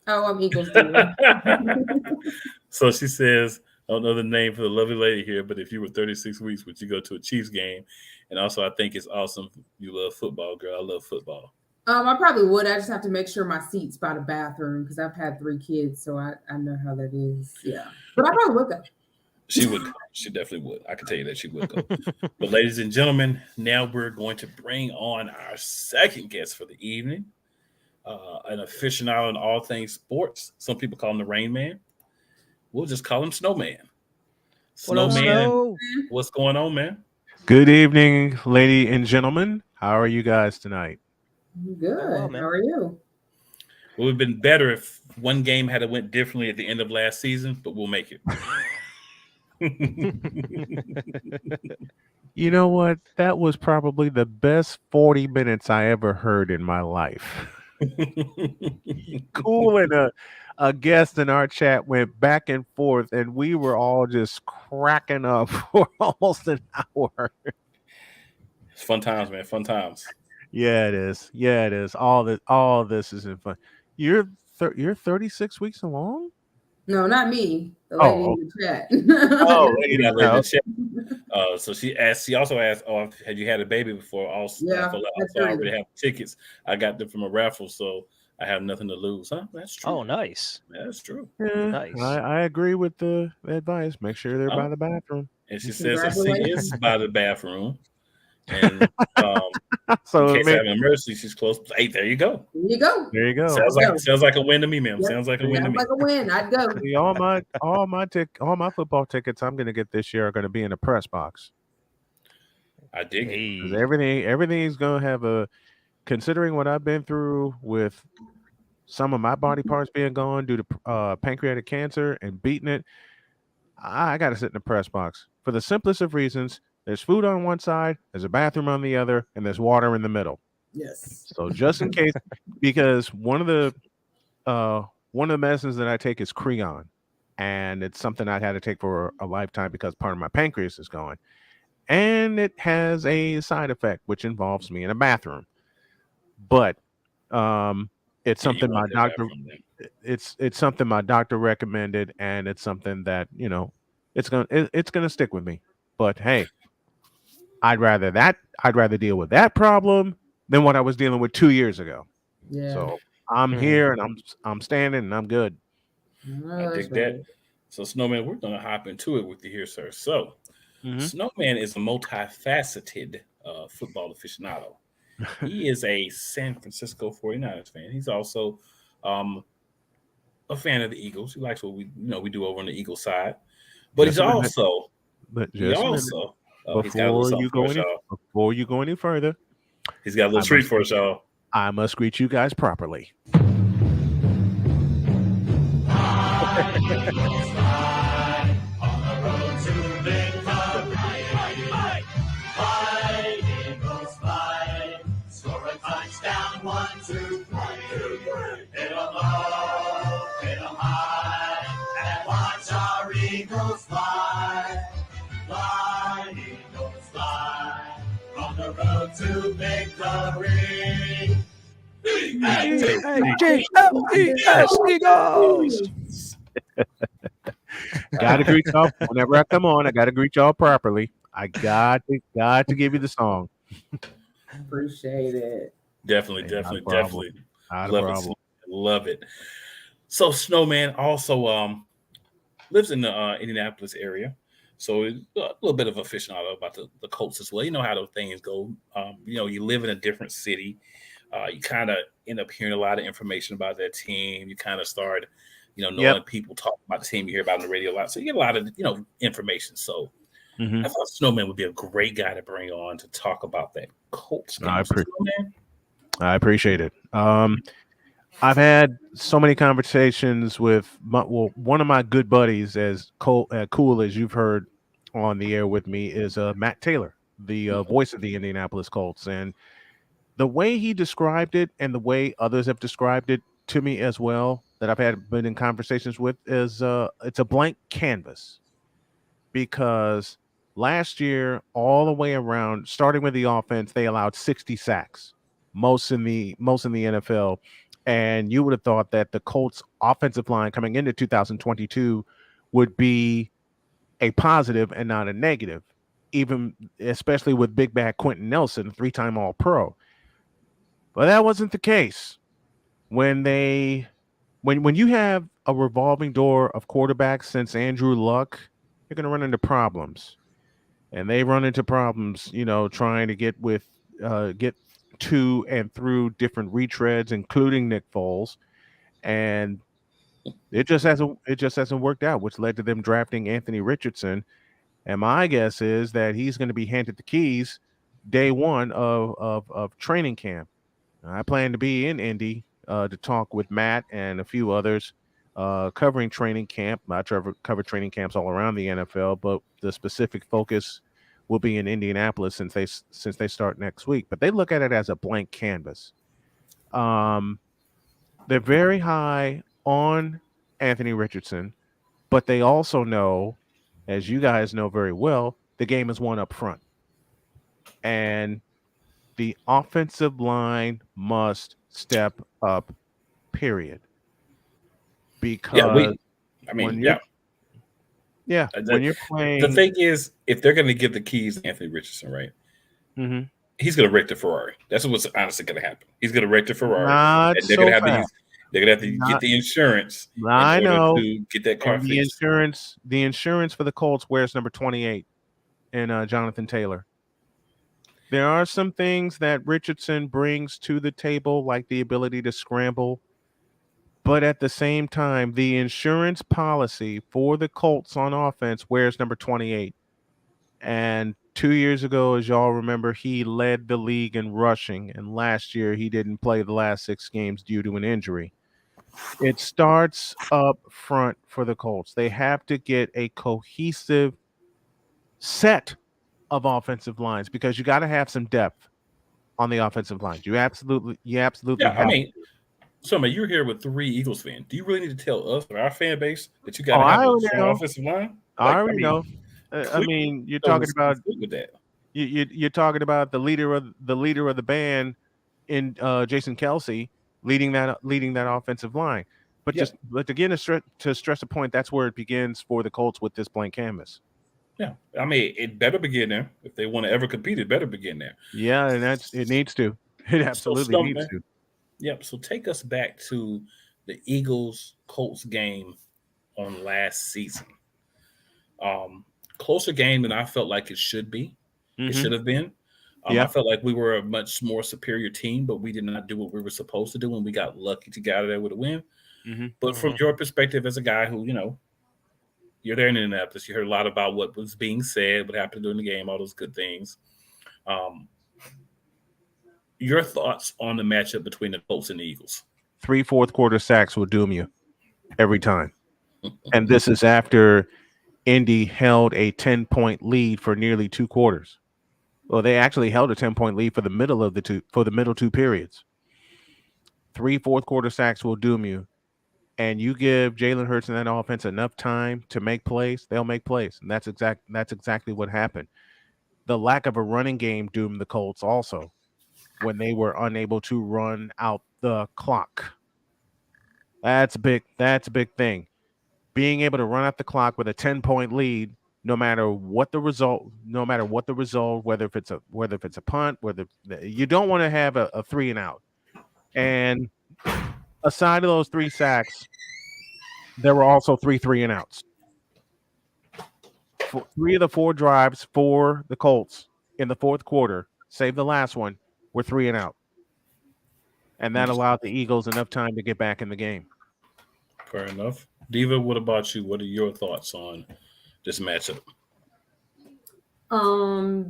Speaker 3: Oh, I'm Eagles.
Speaker 1: So she says, I don't know the name for the lovely lady here, but if you were 36 weeks, would you go to a Chiefs game? And also, I think it's awesome. You love football, girl. I love football.
Speaker 3: I probably would. I just have to make sure my seat's by the bathroom because I've had 3 kids, so I know how that is. Yeah, but I probably would go.
Speaker 1: She would go. She definitely would. I can tell you that she would go. But ladies and gentlemen, now we're going to bring on our second guest for the evening, an aficionado in all things sports. Some people call him the Rain Man. We'll just call him Snowman. Snowman, what's going on, man?
Speaker 5: Good evening, ladies and gentlemen. How are you guys tonight?
Speaker 3: Good. How are you?
Speaker 1: It would have been better if one game had went differently at the end of last season, but we'll make it.
Speaker 5: You know what? That was probably the best 40 minutes I ever heard in my life. Cool, and a guest in our chat went back and forth, and we were all just cracking up for almost an hour.
Speaker 1: It's fun times, man. Fun times.
Speaker 5: Yeah, it is. Yeah, it is. All this isn't fun. You're 36 weeks along?
Speaker 3: No, not me. The lady in the chat.
Speaker 1: Lady in the chat. So she asked. She also asked, "Oh, had you had a baby before?" Also,
Speaker 3: yeah,
Speaker 1: I already have tickets. I got them from a raffle, so I have nothing to lose. Huh? That's true.
Speaker 2: Oh, nice.
Speaker 1: That's true.
Speaker 5: Yeah,
Speaker 2: nice.
Speaker 5: I agree with the advice. Make sure they're by the bathroom.
Speaker 1: And she says her seat is by the bathroom. And
Speaker 5: so
Speaker 1: in case I have an emergency, she's close. Hey, there you go.
Speaker 3: There you go.
Speaker 1: Sounds like a win to me, ma'am. Yep. Sounds like a win to me.
Speaker 3: Like a win. I'd go.
Speaker 5: See, all my football tickets I'm going to get this year are going to be in a press box.
Speaker 1: I dig it.
Speaker 5: Everything's going to have a. Considering what I've been through with some of my body parts being gone due to pancreatic cancer and beating it, I got to sit in the press box for the simplest of reasons. There's food on one side, there's a bathroom on the other, and there's water in the middle.
Speaker 3: Yes.
Speaker 5: So just in case, because one of the medicines that I take is Creon, and it's something I had to take for a lifetime because part of my pancreas is gone. and it has a side effect which involves me in a bathroom. But it's
Speaker 1: Yeah, you
Speaker 5: something my
Speaker 1: won't hear that
Speaker 5: doctor
Speaker 1: from them.
Speaker 5: it's something my doctor recommended, and it's something that it's gonna stick with me. But hey, I'd rather deal with that problem than what I was dealing with 2 years ago.
Speaker 3: Yeah.
Speaker 5: So I'm
Speaker 2: Mhm.
Speaker 5: here and I'm standing and I'm good.
Speaker 3: No,
Speaker 1: I
Speaker 3: that's
Speaker 1: dig that.
Speaker 3: right.
Speaker 1: So, Snowman, we're going to hop into it with you here, sir. So,
Speaker 5: Mhm.
Speaker 1: Snowman is a multifaceted football aficionado. He is a San Francisco 49ers fan. He's also um, a fan of the Eagles. He likes what we do over on the Eagle side. But
Speaker 5: Just a minute. But
Speaker 1: he
Speaker 5: just a minute.
Speaker 1: also, he's got a little something for us, y'all.
Speaker 5: Before you go any further,
Speaker 1: He's got a
Speaker 5: I
Speaker 1: little treat
Speaker 5: must
Speaker 1: for us, y'all.
Speaker 5: I must greet you guys properly.
Speaker 2: Eagles.
Speaker 5: Gotta greet y'all whenever I come on. I gotta greet y'all properly. I got to give you the song.
Speaker 3: Appreciate it.
Speaker 1: Definitely,
Speaker 5: Hey, not a
Speaker 1: definitely,
Speaker 5: problem.
Speaker 1: definitely.
Speaker 5: Not a
Speaker 1: Love it.
Speaker 5: problem.
Speaker 1: Love it. So Snowman also lives in the Indianapolis area. So he's a little bit of aficionado about the Colts as well. You know how those things go. You live in a different city. You kind of end up hearing a lot of information about that team. You kind of start, knowing
Speaker 5: Yep.
Speaker 1: people talk about the team you hear about on the radio a lot. So you get a lot of, information. So
Speaker 5: Mhm.
Speaker 1: I thought Snowman would be a great guy to bring on to talk about that Colts game.
Speaker 5: I
Speaker 1: So,
Speaker 5: appreciate
Speaker 1: Snowman,
Speaker 5: I appreciate it. I've had so many conversations with one of my good buddies, as cool as you've heard on the air with me, is Matt Taylor, the voice of the Indianapolis Colts, and the way he described it, and the way others have described it to me as well, that been in conversations with, is it's a blank canvas, because last year, all the way around, starting with the offense, they allowed 60 sacks, most in the NFL. And you would have thought that the Colts offensive line coming into 2022 would be a positive and not a negative, even especially with big bad Quentin Nelson, 3-time All Pro. But that wasn't the case. When you have a revolving door of quarterbacks since Andrew Luck, you're going to run into problems. And they run into problems, trying to get to and through different retreads, including Nick Foles, and it just hasn't worked out, which led to them drafting Anthony Richardson. And my guess is that he's going to be handed the keys day one of training camp. I plan to be in Indy to talk with Matt and a few others covering training camp. I cover training camps all around the NFL, but the specific focus will be in Indianapolis since they start next week. But they look at it as a blank canvas. They're very high on Anthony Richardson, but they also know, as you guys know very well, the game is won up front. And the offensive line must step up, period.
Speaker 1: yeah,
Speaker 5: Because when you're
Speaker 1: yeah.
Speaker 5: when you're
Speaker 1: The
Speaker 5: playing,
Speaker 1: thing is, if they're going to give the keys to Anthony Richardson, right,
Speaker 5: Mhm.
Speaker 1: he's going to wreck the Ferrari. That's what's honestly going to happen. He's going to wreck the Ferrari,
Speaker 5: Not
Speaker 1: and they're going
Speaker 5: so
Speaker 1: to have to
Speaker 5: fast.
Speaker 1: use. They're going to have to get
Speaker 5: Not
Speaker 1: the insurance in
Speaker 5: I
Speaker 1: order
Speaker 5: know.
Speaker 1: to get that car
Speaker 5: And the
Speaker 1: fixed.
Speaker 5: insurance for the Colts wears number 28 in Jonathan Taylor. There are some things that Richardson brings to the table, like the ability to scramble. But at the same time, the insurance policy for the Colts on offense wears number 28. And 2 years ago, as y'all remember, he led the league in rushing. And last year, he didn't play the last 6 games due to an injury. It starts up front for the Colts. They have to get a cohesive set of offensive lines, because you got to have some depth on the offensive lines. You absolutely
Speaker 1: Yeah, I
Speaker 5: have.
Speaker 1: mean, you're here with 3 Eagles fans. Do you really need to tell us or our fan base that you got
Speaker 5: Oh,
Speaker 1: to have
Speaker 5: I
Speaker 1: a
Speaker 5: already
Speaker 1: strong
Speaker 5: know.
Speaker 1: offensive line?
Speaker 5: I already know. I mean, you're
Speaker 1: So
Speaker 5: talking
Speaker 1: was
Speaker 5: about
Speaker 1: good with that.
Speaker 5: you're talking about the leader of the band in Jason Kelsey leading that offensive line. But
Speaker 1: Yeah.
Speaker 5: but again, to stress a point, that's where it begins for the Colts with this blank canvas.
Speaker 1: Yeah, I mean, it better begin there if they want to ever compete. It better begin there.
Speaker 5: Yeah, and it needs to. It absolutely needs to.
Speaker 1: Yep. So take us back to the Eagles Colts game on last season. Closer game than I felt like it should be. It should have been. I felt like we were a much more superior team, but we did not do what we were supposed to do, and we got lucky to get out of there with a win. But from your perspective as a guy who, you're there in Indianapolis, you heard a lot about what was being said, what happened during the game, all those good things. Your thoughts on the matchup between the Colts and the Eagles?
Speaker 5: 3 fourth quarter sacks will doom you every time. And this is after Indy held a 10-point lead for nearly 2 quarters. Well, they actually held a 10-point lead for the middle two periods. 3 fourth quarter sacks will doom you. And you give Jalen Hurts and that offense enough time to make plays, they'll make plays. And that's exactly what happened. The lack of a running game doomed the Colts also when they were unable to run out the clock. That's a big thing. Being able to run out the clock with a 10-point lead, no matter what the result, whether if it's a punt, you don't want to have a 3 and out. And aside of those 3 sacks, there were also 3 and outs. 3 of the 4 drives for the Colts in the fourth quarter, save the last one, were 3 and out. And that allowed the Eagles enough time to get back in the game.
Speaker 1: Fair enough. Diva, what about you? What are your thoughts on this matchup?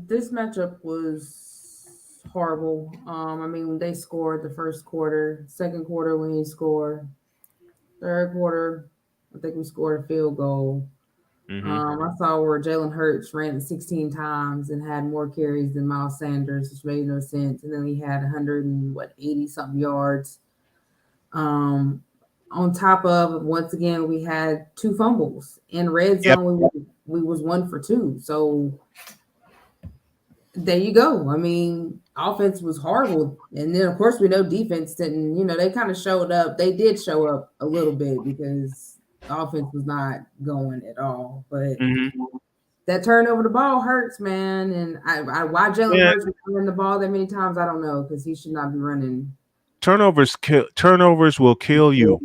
Speaker 3: This matchup was horrible. I mean, when they scored the first quarter, second quarter when he scored, third quarter, I think we scored a field goal. I saw where Jalen Hurts ran it 16 times and had more carries than Miles Sanders, which made no sense. And then he had 180 something yards. On top of, once again, we had 2 fumbles in red zone. We was 1 for 2. So there you go. I mean, offense was horrible. And then, of course, we know defense didn't, they kind of showed up. They did show up a little bit because the offense was not going at all. But that turnover the ball hurts, man. And why Jalen Hurts is running the ball that many times, I don't know, because he should not be running.
Speaker 5: Turnovers will kill you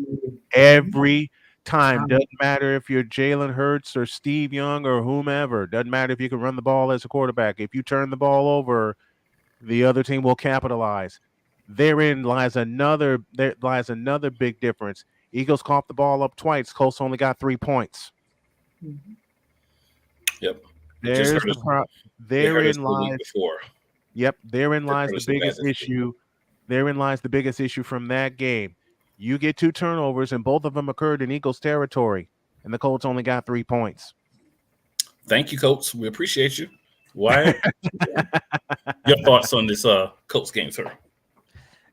Speaker 5: every time. Doesn't matter if you're Jalen Hurts or Steve Young or whomever. Doesn't matter if you can run the ball as a quarterback. If you turn the ball over, the other team will capitalize. Therein lies another big difference. Eagles coughed the ball up twice. Colts only got 3 points.
Speaker 1: Yep.
Speaker 5: Therein lies. Yep. Therein lies the biggest issue. Therein lies the biggest issue from that game. You get 2 turnovers, and both of them occurred in Eagles territory, and the Colts only got 3 points.
Speaker 1: Thank you, Colts. We appreciate you. Wyatt, your thoughts on this Colts game, sir?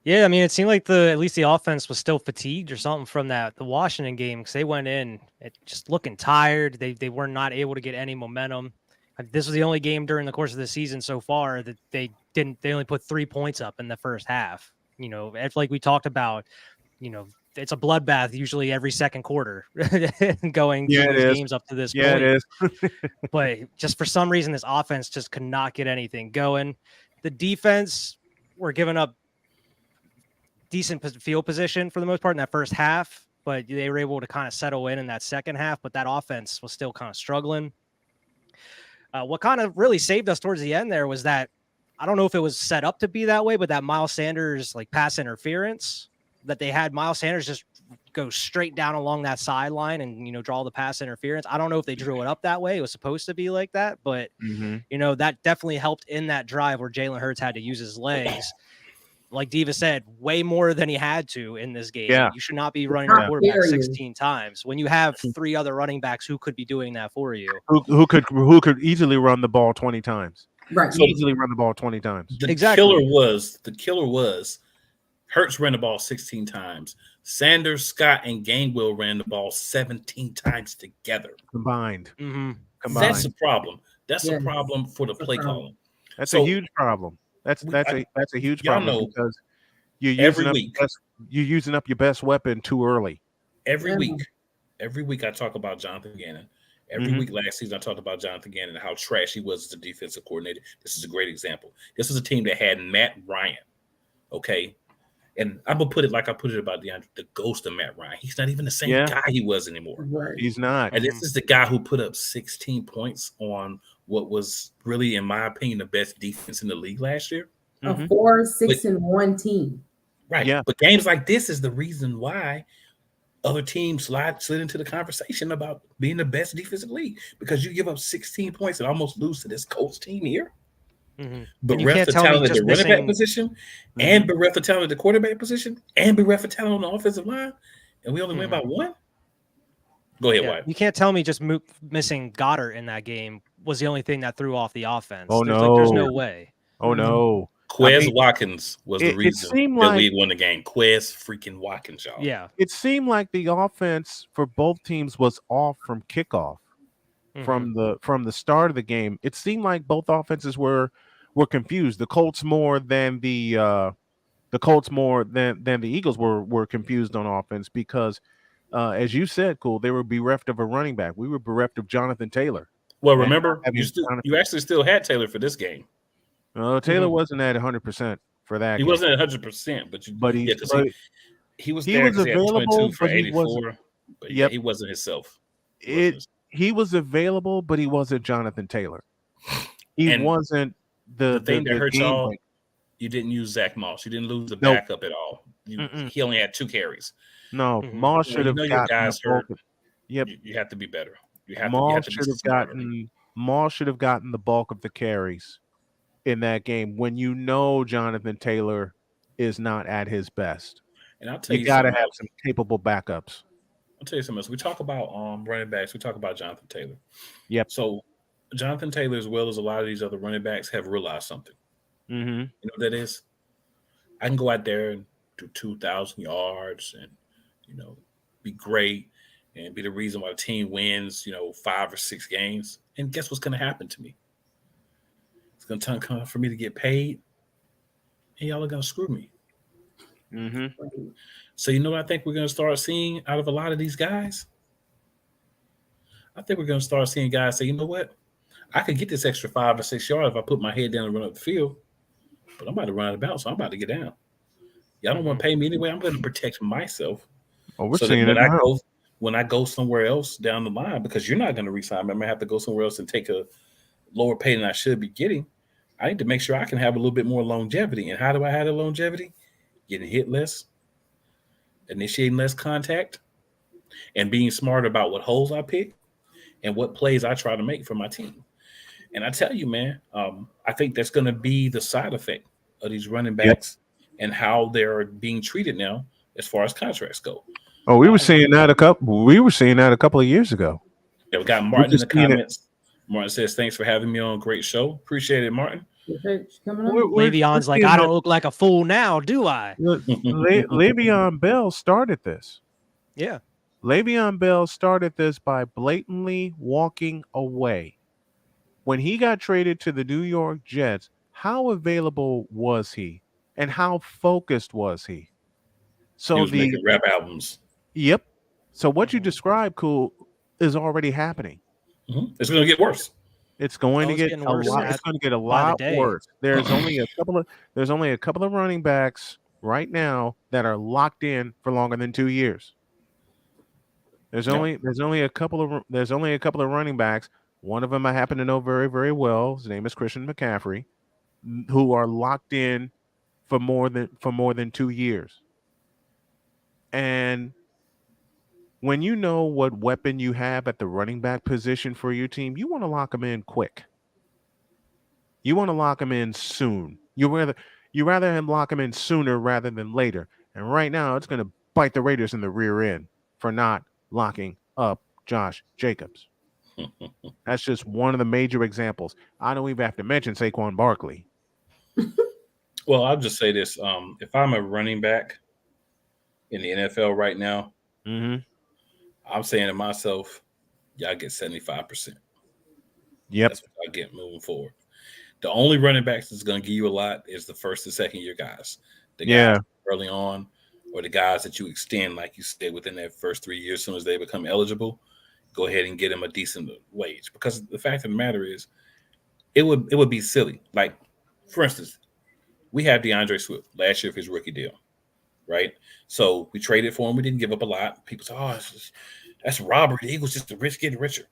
Speaker 2: Yeah, I mean, it seemed like at least the offense was still fatigued or something from the Washington game, because they went in just looking tired. They were not able to get any momentum. This was the only game during the course of the season so far that they only put 3 points up in the first half. Like we talked about, it's a bloodbath usually every second quarter going through these games up to this point.
Speaker 5: It is.
Speaker 2: But just for some reason, this offense just could not get anything going. The defense were giving up decent field position for the most part in that first half, but they were able to kind of settle in that second half. But that offense was still kind of struggling. What kind of really saved us towards the end there was that, I don't know if it was set up to be that way, but that Miles Sanders pass interference that they had Miles Sanders just go straight down along that sideline and, draw the pass interference. I don't know if they drew it up that way. It was supposed to be like that, but that definitely helped in that drive where Jalen Hurts had to use his legs. Like Diva said, way more than he had to in this game.
Speaker 5: Yeah.
Speaker 2: You should not be running your quarterback 16 times when you have 3 other running backs who could be doing that for you.
Speaker 5: Who could easily run the ball 20 times.
Speaker 3: Right.
Speaker 5: So easily run the ball 20 times.
Speaker 1: The killer was Hurts ran the ball 16 times. Sanders, Scott, and Gainwell ran the ball 17 times together.
Speaker 5: Combined. combined.
Speaker 1: That's a problem. That's
Speaker 3: Yes.
Speaker 1: a problem for the
Speaker 3: That's a
Speaker 1: play
Speaker 3: problem.
Speaker 1: calling.
Speaker 5: That's
Speaker 1: So
Speaker 5: a huge problem. That's a huge
Speaker 1: y'all
Speaker 5: problem
Speaker 1: know
Speaker 5: because you're
Speaker 1: every
Speaker 5: using up your best weapon too early.
Speaker 1: every
Speaker 3: Yeah.
Speaker 1: week I talk about Jonathan Gannon. Every
Speaker 5: Mhm.
Speaker 1: week last season I talked about Jonathan Gannon and how trash he was as a defensive coordinator. This is a great example. This is a team that had Matt Ryan. Okay. And I'm gonna put it like I put it about the ghost of Matt Ryan. He's not even the same
Speaker 5: Yeah.
Speaker 1: guy he was anymore.
Speaker 3: Right.
Speaker 5: He's not.
Speaker 1: And this is the guy who put up 16 points on what was really, in my opinion, the best defense in the league last year.
Speaker 3: A
Speaker 5: Mhm.
Speaker 3: 4-6-1 team.
Speaker 1: Right.
Speaker 5: Yeah.
Speaker 1: But games like this is the reason why other teams slid into the conversation about being the best defensive league, because you give up 16 points and almost lose to this Colts team here.
Speaker 2: And
Speaker 1: But
Speaker 2: you
Speaker 1: bereft
Speaker 2: can't
Speaker 1: the
Speaker 2: tell me
Speaker 1: talent at
Speaker 2: just
Speaker 1: the running back
Speaker 2: missing.
Speaker 1: position, and bereft the talent at the quarterback position, and bereft the talent on the offensive line, and we only win by one. Go ahead,
Speaker 2: Yeah,
Speaker 1: Wyatt.
Speaker 2: you can't tell me just missing Goddard in that game was the only thing that threw off the offense.
Speaker 5: Oh,
Speaker 2: There's
Speaker 5: no.
Speaker 2: no way.
Speaker 5: Oh no.
Speaker 1: Quez
Speaker 5: I mean,
Speaker 1: Watkins was the
Speaker 5: it
Speaker 1: reason
Speaker 5: seemed
Speaker 1: that
Speaker 5: like-
Speaker 1: we won the game. Quez freaking Watkins, y'all.
Speaker 2: Yeah.
Speaker 5: It seemed like the offense for both teams was off from kickoff. From the start of the game, it seemed like both offenses were confused. The Colts more than the Eagles were confused on offense because, as you said, Cool, they were bereft of a running back. We were bereft of Jonathan Taylor.
Speaker 1: Well,
Speaker 5: And
Speaker 1: remember,
Speaker 5: having
Speaker 1: you actually still had Taylor for this game.
Speaker 5: Taylor wasn't at 100% for that.
Speaker 1: He
Speaker 5: game.
Speaker 1: wasn't at 100%, but he was there because he had
Speaker 5: available,
Speaker 1: 22 for
Speaker 5: but he
Speaker 1: 84. But
Speaker 5: Yep.
Speaker 1: he wasn't himself.
Speaker 5: He was available, but he wasn't Jonathan Taylor. He
Speaker 1: And
Speaker 5: wasn't
Speaker 1: the thing that hurt
Speaker 5: game
Speaker 1: y'all.
Speaker 5: break.
Speaker 1: You didn't use Zach Moss. You didn't lose the
Speaker 5: Nope.
Speaker 1: backup at all. He only had 2 carries.
Speaker 5: No,
Speaker 2: Mhm.
Speaker 5: Moss
Speaker 1: When
Speaker 5: should
Speaker 1: you
Speaker 5: have
Speaker 1: know your
Speaker 5: gotten
Speaker 1: guys
Speaker 5: the bulk
Speaker 1: hurt,
Speaker 5: of- Yep.
Speaker 1: You have to be better. You have
Speaker 5: Moss
Speaker 1: to be
Speaker 5: should have
Speaker 1: smarter.
Speaker 5: gotten the bulk of the carries in that game when you know Jonathan Taylor is not at his best.
Speaker 1: And I'll tell
Speaker 5: You
Speaker 1: you,
Speaker 5: got to
Speaker 1: something
Speaker 5: have
Speaker 1: else.
Speaker 5: some capable backups.
Speaker 1: I'll tell you something else. We talk about running backs. We talk about Jonathan Taylor.
Speaker 5: Yep.
Speaker 1: So Jonathan Taylor, as well as a lot of these other running backs, have realized something.
Speaker 5: Mm-hmm.
Speaker 1: You know what that is? I can go out there and do 2,000 yards and, be great and be the reason why the team wins, 5 or 6 games. And guess what's going to happen to me? It's going to come for me to get paid, and y'all are going to screw me.
Speaker 5: Mm-hmm.
Speaker 1: So you know what I think we're going to start seeing out of a lot of these guys? I think we're going to start seeing guys say, you know what? I could get this extra 5 or 6 yards if I put my head down and run up the field, but I'm about to run out of bounds, so I'm about to get down. Y'all don't want to pay me anyway. I'm going to protect myself.
Speaker 5: Oh, we're
Speaker 1: So that
Speaker 5: seeing it now.
Speaker 1: when I go somewhere else down the line, because you're not going to resign me, I'm going to have to go somewhere else and take a lower pay than I should be getting. I need to make sure I can have a little bit more longevity. And how do I have the longevity? Getting hit less, initiating less contact, and being smarter about what holes I pick and what plays I try to make for my team. And I tell you, man, I think that's going to be the side effect of these running backs and how they're being treated now as far as contracts go.
Speaker 5: Oh, we were seeing that a couple of years ago.
Speaker 1: Yeah, we got Martin in the
Speaker 5: just seeing it.
Speaker 1: comments. Martin says, "Thanks for having me on. Great show. Appreciate it, Martin."
Speaker 3: Coming on.
Speaker 2: Le'Veon's like, I don't look like a fool now, do I?
Speaker 5: Le'Veon Bell started this.
Speaker 2: Yeah.
Speaker 5: Le'Veon Bell started this by blatantly walking away. When he got traded to the New York Jets, how available was he? And how focused was he? So
Speaker 1: He was making rap albums.
Speaker 5: Yep. So what you described, Cool, is already happening.
Speaker 1: It's going to get worse.
Speaker 5: It's going to
Speaker 2: it's
Speaker 5: get
Speaker 2: getting
Speaker 5: a
Speaker 2: worse
Speaker 5: lot. It's going to get a
Speaker 2: by the
Speaker 5: lot
Speaker 2: day.
Speaker 5: worse. There's only a couple of running backs right now that are locked in for longer than 2 years. There's only a couple of running backs. One of them I happen to know very, very well. His name is Christian McCaffrey, who are locked in for more than 2 years. And when you know what weapon you have at the running back position for your team, you want to lock them in quick. You want to lock them in soon. You rather him lock them in sooner rather than later. And right now, it's going to bite the Raiders in the rear end for not locking up Josh Jacobs. That's just one of the major examples. I don't even have to mention Saquon Barkley.
Speaker 1: Well, I'll just say this. If I'm a running back in the NFL right now, I'm saying to myself, y'all get 75%.
Speaker 5: Yep.
Speaker 1: That's what I get moving forward. The only running backs that's going to give you a lot is the first and second year guys. The guys early on, or the guys that you extend, like you said, within that first 3 years, as soon as they become eligible, go ahead and get them a decent wage. Because the fact of the matter is, it would be silly. Like, for instance, we have DeAndre Swift last year for his rookie deal, right? So we traded for him. We didn't give up a lot. People say, "Oh, that's robbery. The Eagles just the rich getting richer."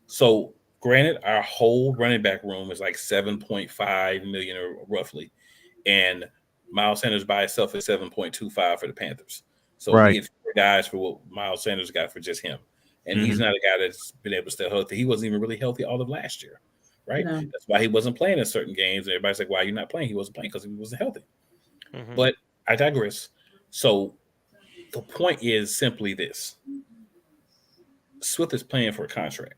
Speaker 1: So, granted, our whole running back room is like 7.5 million or roughly, and Miles Sanders by itself is 7.25 for the Panthers. So we get 4 guys for what Miles Sanders got for just him, and he's not a guy that's been able to stay healthy. He wasn't even really healthy all of last year, right?
Speaker 3: No.
Speaker 1: That's why he wasn't playing in certain games. And everybody's like, "Why are you not playing?" He wasn't playing because he wasn't healthy. But I digress. So the point is simply this: Swift is playing for a contract.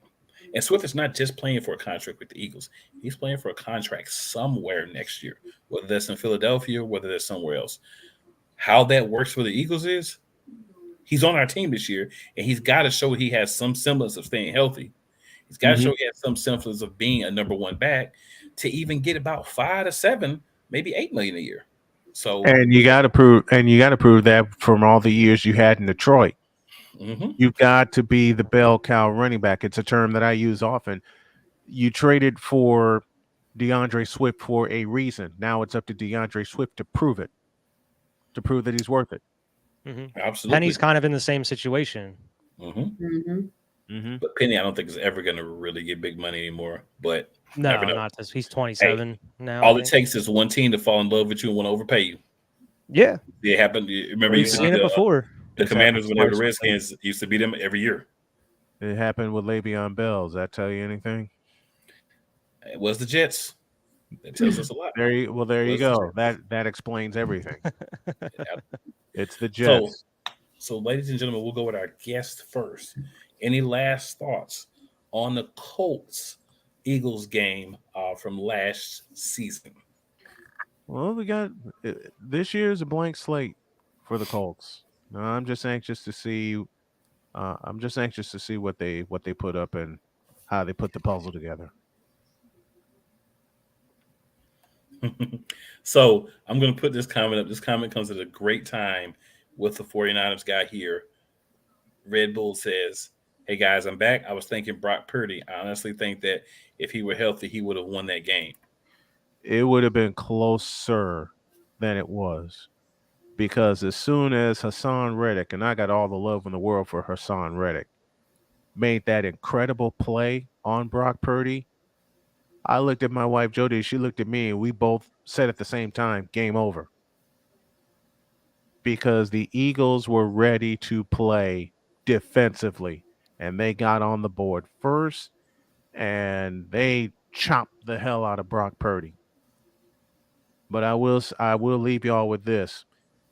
Speaker 1: And Swift is not just playing for a contract with the Eagles. He's playing for a contract somewhere next year, whether that's in Philadelphia, whether that's somewhere else. How that works for the Eagles is he's on our team this year, and he's got to show he has some semblance of staying healthy. He's got to show he has some semblance of being a number one back to even get about 5 to 7, maybe 8 million a year. So,
Speaker 5: and you got to prove that from all the years you had in Detroit. You've got to be the bell cow running back. It's a term that I use often. You traded for DeAndre Swift for a reason. Now it's up to DeAndre Swift to prove it, to prove that he's worth it.
Speaker 1: Absolutely.
Speaker 2: Penny's kind of in the same situation.
Speaker 1: But Penny, I don't think is ever going to really get big money anymore. But
Speaker 2: no, not this. He's 27 now.
Speaker 1: All it takes is one team to fall in love with you and want to overpay you.
Speaker 2: Yeah,
Speaker 1: it happened. Remember,
Speaker 2: we've seen it before.
Speaker 1: The Commanders, when they were the Redskins, used to beat them every year.
Speaker 5: It happened with Le'Veon Bell. Does that tell you anything?
Speaker 1: It was the Jets. That tells us a lot.
Speaker 5: There you go. That explains everything. It's the Jets.
Speaker 1: So, ladies and gentlemen, we'll go with our guest first. Any last thoughts on the Colts Eagles game from last season?
Speaker 5: Well, we got this year's a blank slate for the Colts. I'm just anxious to see. What they put up and how they put the puzzle together.
Speaker 1: So I'm going to put this comment up. This comment comes at a great time with the 49ers guy here. Red Bull says, "Hey guys, I'm back. I was thinking Brock Purdy. I honestly think that if he were healthy, he would have won that game.
Speaker 5: It would have been closer than it was. Because as soon as Hassan Reddick, and I got all the love in the world for Hassan Reddick, made that incredible play on Brock Purdy, I looked at my wife, Jody, she looked at me, and we both said at the same time, game over. Because the Eagles were ready to play defensively, and they got on the board first, and they chopped the hell out of Brock Purdy. But I will leave y'all with this.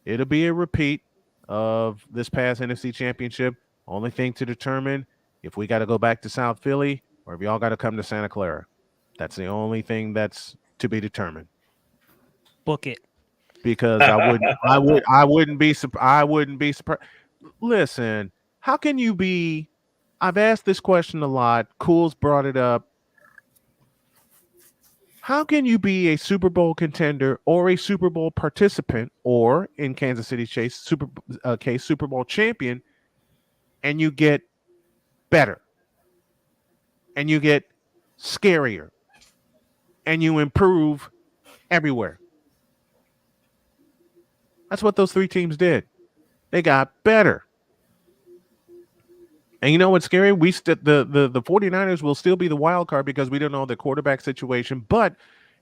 Speaker 5: It'll be a repeat of this past NFC Championship. Only thing to determine if we got to go back to South Philly or if y'all got to come to Santa Clara. That's the only thing that's to be determined.
Speaker 2: Book it.
Speaker 5: Because I wouldn't be surprised. Listen, how can you be? I've asked this question a lot. Cool's brought it up. How can you be a Super Bowl contender or a Super Bowl participant, or in Kansas City's case, Super Bowl champion, and you get better, and you get scarier, and you improve everywhere? That's what those 3 teams did. They got better. And you know what's scary? The 49ers will still be the wild card because we don't know the quarterback situation, but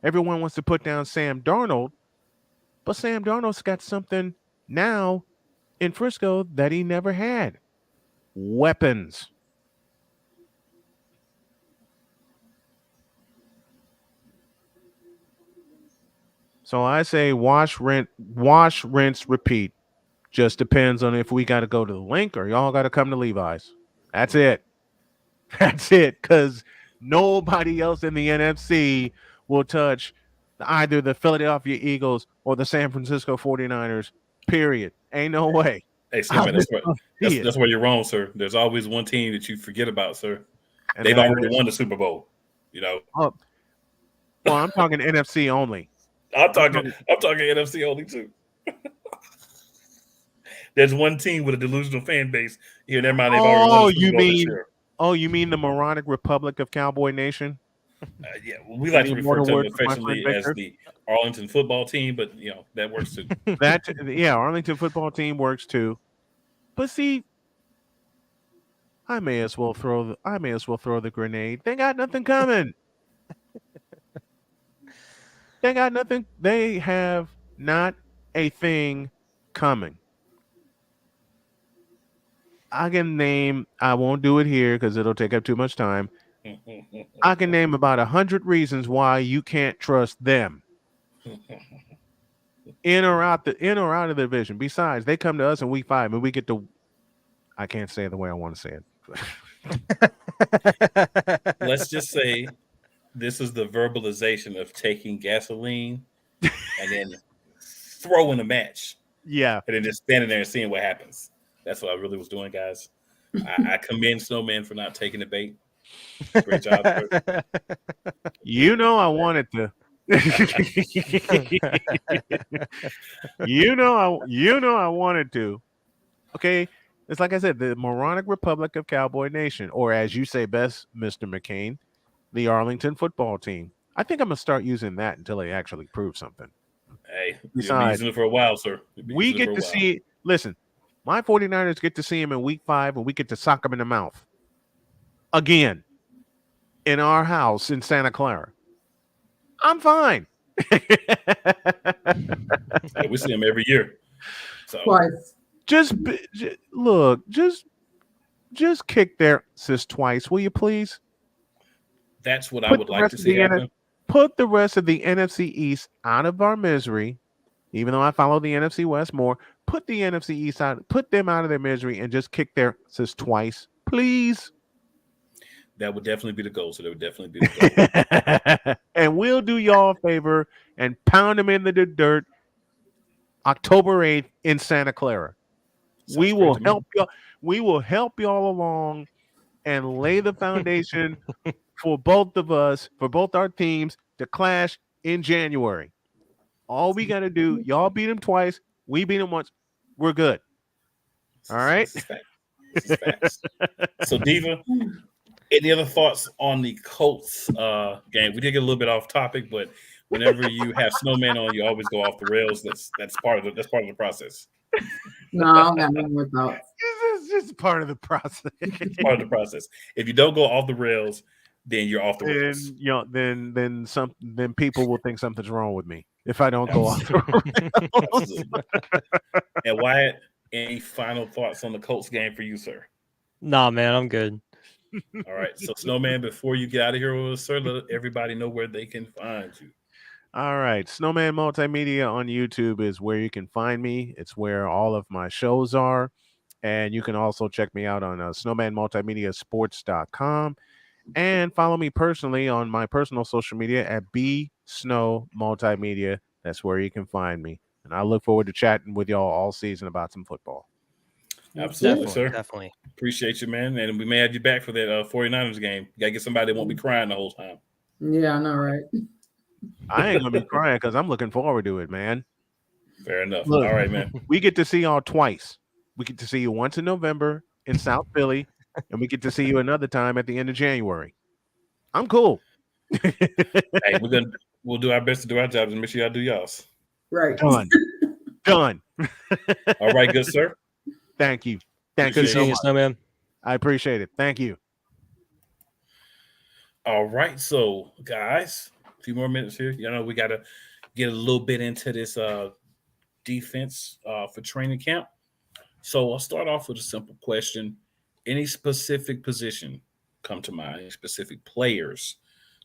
Speaker 5: everyone wants to put down Sam Darnold. But Sam Darnold's got something now in Frisco that he never had. Weapons. So I say wash, rinse, repeat. Just depends on if we got to go to the Link or y'all got to come to Levi's. That's it. That's it. Because nobody else in the NFC will touch either the Philadelphia Eagles or the San Francisco 49ers, period. Ain't no way.
Speaker 1: Hey, Sam, that's where you're wrong, sir. There's always one team that you forget about, sir. And they've already won the Super Bowl. You know,
Speaker 5: Oh, well, I'm talking NFC only.
Speaker 1: I'm talking NFC only too. There's one team with a delusional fan base. Here, never mind. They've already won the Super Bowl this year.
Speaker 5: You mean the moronic Republic of Cowboy Nation?
Speaker 1: Yeah, we like to refer to them
Speaker 5: words of my friend
Speaker 1: affectionately as
Speaker 5: Victor?
Speaker 1: the Arlington football team, but you know that works too.
Speaker 5: Arlington football team works too. But see, I may as well throw the grenade. They got nothing coming. They got nothing. They have not a thing coming. I can name. I won't do it here because it'll take up too much time. I can name about 100 reasons why you can't trust them. In or out of the division. Besides, they come to us in week 5 and we get to. I can't say it the way I want to say
Speaker 1: it. Let's just say this is the verbalization of taking gasoline and then throwing a match.
Speaker 5: Yeah.
Speaker 1: And then just standing there and seeing what happens. That's what I really was doing, guys. I commend Snowman for not taking the bait. Great job.
Speaker 5: You know I wanted to. you know I wanted to. Okay. It's like I said, the moronic Republic of Cowboy Nation, or as you say best, Mr. McCain, the Arlington football team. I think I'm gonna start using that until they actually prove something.
Speaker 1: Hey, you've been using it for a while, sir.
Speaker 5: We get to see. Listen, my 49ers get to see him in week 5, and we get to sock him in the mouth again in our house in Santa Clara. I'm fine.
Speaker 1: Yeah, we see him every year. So
Speaker 3: Twice.
Speaker 5: Just kick their asses twice, will you please?
Speaker 1: That's what I would like to see happen.
Speaker 5: Put the rest of the NFC East out of our misery, even though I follow the NFC West more. Put the NFC East out, put them out of their misery, and just kick their asses twice, please.
Speaker 1: That would definitely be the goal. So that would definitely be the goal.
Speaker 5: And we'll do y'all a favor and pound them into the dirt October 8th in Santa Clara. We will help y'all. We will help y'all along and lay the foundation for both of us, for both our teams to clash in January. All we got to do, y'all beat them twice, we beat them once, we're good. All right?
Speaker 1: This is facts. So, Diva, any other thoughts on the Colts game? We did get a little bit off topic, but whenever you have Snowman on, you always go off the rails. That's part of the process.
Speaker 3: No, I don't got no more thoughts.
Speaker 5: It's just part of the process.
Speaker 1: It's part of the process. If you don't go off the rails, then you're off the rails.
Speaker 5: Then people will think something's wrong with me if I don't go off the rails.
Speaker 1: And Wyatt, any final thoughts on the Colts game for you, sir?
Speaker 2: Nah, man, I'm good.
Speaker 1: All right. So, Snowman, before you get out of here with us, sir, let everybody know where they can find you.
Speaker 5: All right. Snowman Multimedia on YouTube is where you can find me. It's where all of my shows are. And you can also check me out on snowmanmultimediasports.com. And follow me personally on my personal social media at bsnowmultimedia. That's where you can find me. And I look forward to chatting with y'all all season about some football.
Speaker 1: Absolutely, sir.
Speaker 2: Definitely.
Speaker 1: Appreciate you, man. And we may have you back for that 49ers game. You got to get somebody that won't be crying the whole time.
Speaker 3: Yeah, I know, right?
Speaker 5: I ain't going to be crying because I'm looking forward to it, man.
Speaker 1: Fair enough.
Speaker 5: Look,
Speaker 1: all right, man.
Speaker 5: We get to see y'all twice. We get to see you once in November in South Philly, and we get to see you another time at the end of January. I'm cool.
Speaker 1: Hey, we'll do our best to do our jobs and make sure y'all do y'all's.
Speaker 3: Right.
Speaker 5: Done.
Speaker 1: All right, good sir.
Speaker 5: Thank you.
Speaker 2: Good seeing you, Snowman.
Speaker 5: I appreciate it. Thank you.
Speaker 1: All right, so guys, a few more minutes here. You know, we got to get a little bit into this defense for training camp. So I'll start off with a simple question. Any specific position come to mind? Any specific players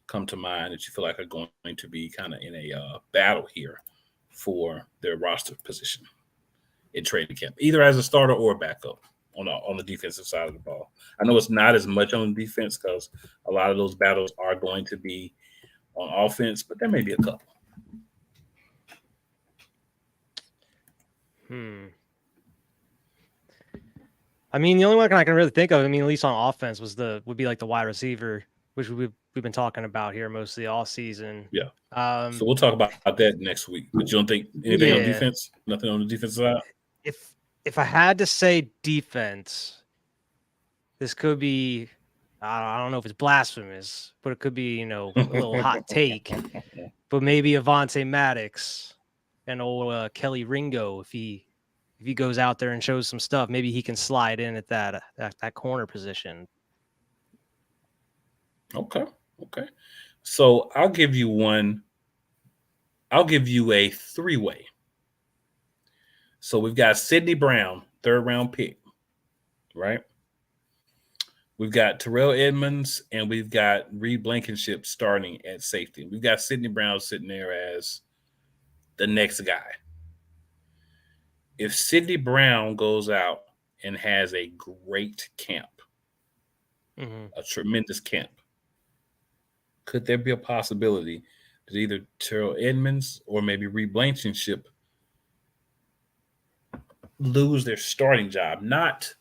Speaker 1: come to mind that you feel like are going to be kind of in a battle here for their roster position in training camp, either as a starter or a backup on the defensive side of the ball? I know it's not as much on defense because a lot of those battles are going to be on offense, but there may be a couple.
Speaker 2: I mean, the only one I can really think of, I mean, at least on offense, would be like the wide receiver, which would we've been talking about here mostly all season.
Speaker 1: Yeah. So we'll talk about that next week. But you don't think anything on defense? Nothing on the defense side?
Speaker 2: If I had to say defense, this could be, I don't know if it's blasphemous, but it could be, a little hot take. But maybe Avonte Maddox and old Kelly Ringo, if he goes out there and shows some stuff, maybe he can slide in at that corner position.
Speaker 1: Okay. So I'll give you one. I'll give you a 3-way. So we've got Sidney Brown, 3rd round pick, right? We've got Terrell Edmonds and we've got Reed Blankenship starting at safety. We've got Sidney Brown sitting there as the next guy. If Sidney Brown goes out and has a great camp, a tremendous camp, could there be a possibility that either Terrell Edmonds or maybe Reed Blankenship lose their starting job? Not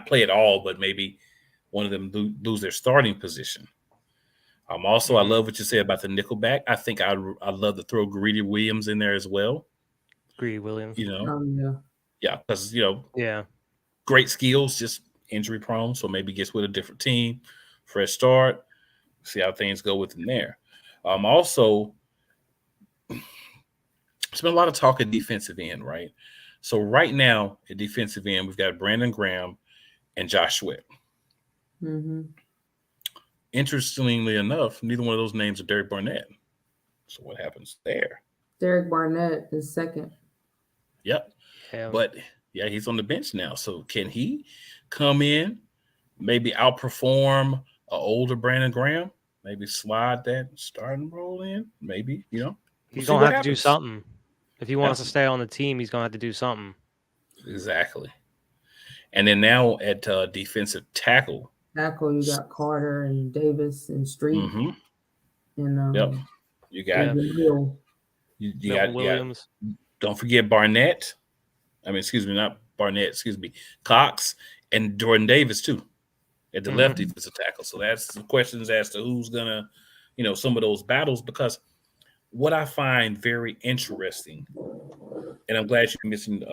Speaker 1: play at all, but maybe one of them lose their starting position. Also, I love what you said about the nickelback. I think I'd love to throw Greedy Williams in there as well.
Speaker 2: Greedy Williams.
Speaker 1: Yeah, because great skills, just injury prone. So maybe gets with a different team, fresh start. See how things go with him there. Also, there's been a lot of talk at defensive end, right? So right now at defensive end, we've got Brandon Graham and Josh Sweat. Interestingly enough, neither one of those names are Derek Barnett. So what happens there?
Speaker 3: Derek Barnett is second.
Speaker 1: Yep. But he's on the bench now. So can he come in, maybe outperform an older Brandon Graham? Maybe slide that starting role in? Maybe,
Speaker 2: He's going to have to do something. If he wants to stay on the team, he's going to have to do something.
Speaker 1: Exactly. And then now at defensive tackle.
Speaker 3: You got Carter and Davis and Street. And
Speaker 1: you got
Speaker 2: Williams.
Speaker 1: Don't forget Barnett. Not Barnett. Cox and Jordan Davis too at the left defensive tackle. So that's some questions as to who's gonna, some of those battles. Because what I find very interesting, and I'm glad you mentioned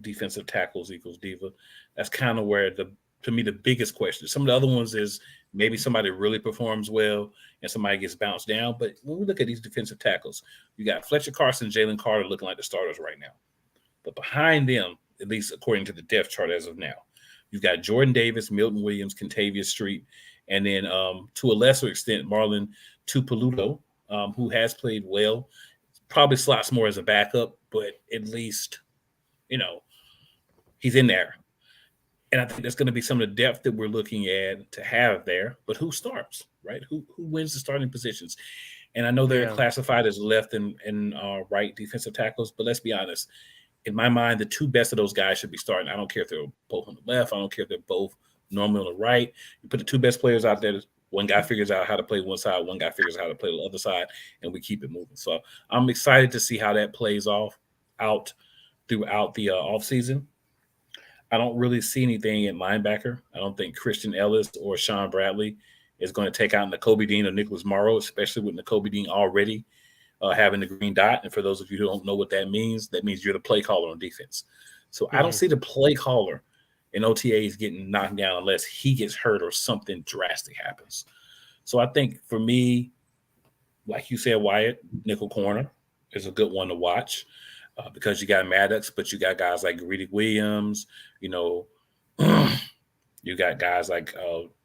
Speaker 1: defensive tackles equals diva. That's kind of where to me the biggest question. Some of the other ones is maybe somebody really performs well and somebody gets bounced down. But when we look at these defensive tackles, you got Fletcher Carson, Jalen Carter looking like the starters right now. But behind them, at least according to the depth chart as of now, you've got Jordan Davis, Milton Williams, Kentavious Street, and then to a lesser extent, Marlon Tuipulotu, who has played well. Probably slots more as a backup, but at least, he's in there. And I think that's going to be some of the depth that we're looking at to have there. But who starts, right? Who wins the starting positions? And I know they're classified as left and right defensive tackles, but let's be honest. In my mind, the two best of those guys should be starting. I don't care if they're both on the left. I don't care if they're both normally on the right. You put the two best players out there. One guy figures out how to play one side. One guy figures out how to play the other side, and we keep it moving. So I'm excited to see how that plays out throughout the offseason. I don't really see anything in linebacker. I don't think Christian Ellis or Sean Bradley is going to take out Nakobe Dean or Nicholas Morrow, especially with Nakobe Dean already having the green dot. And for those of you who don't know what that means you're the play caller on defense. So I don't see the play caller in OTAs getting knocked down unless he gets hurt or something drastic happens. So I think for me, like you said, Wyatt, nickel corner is a good one to watch. Because you got Maddox, but you got guys like Greedy Williams, you got guys like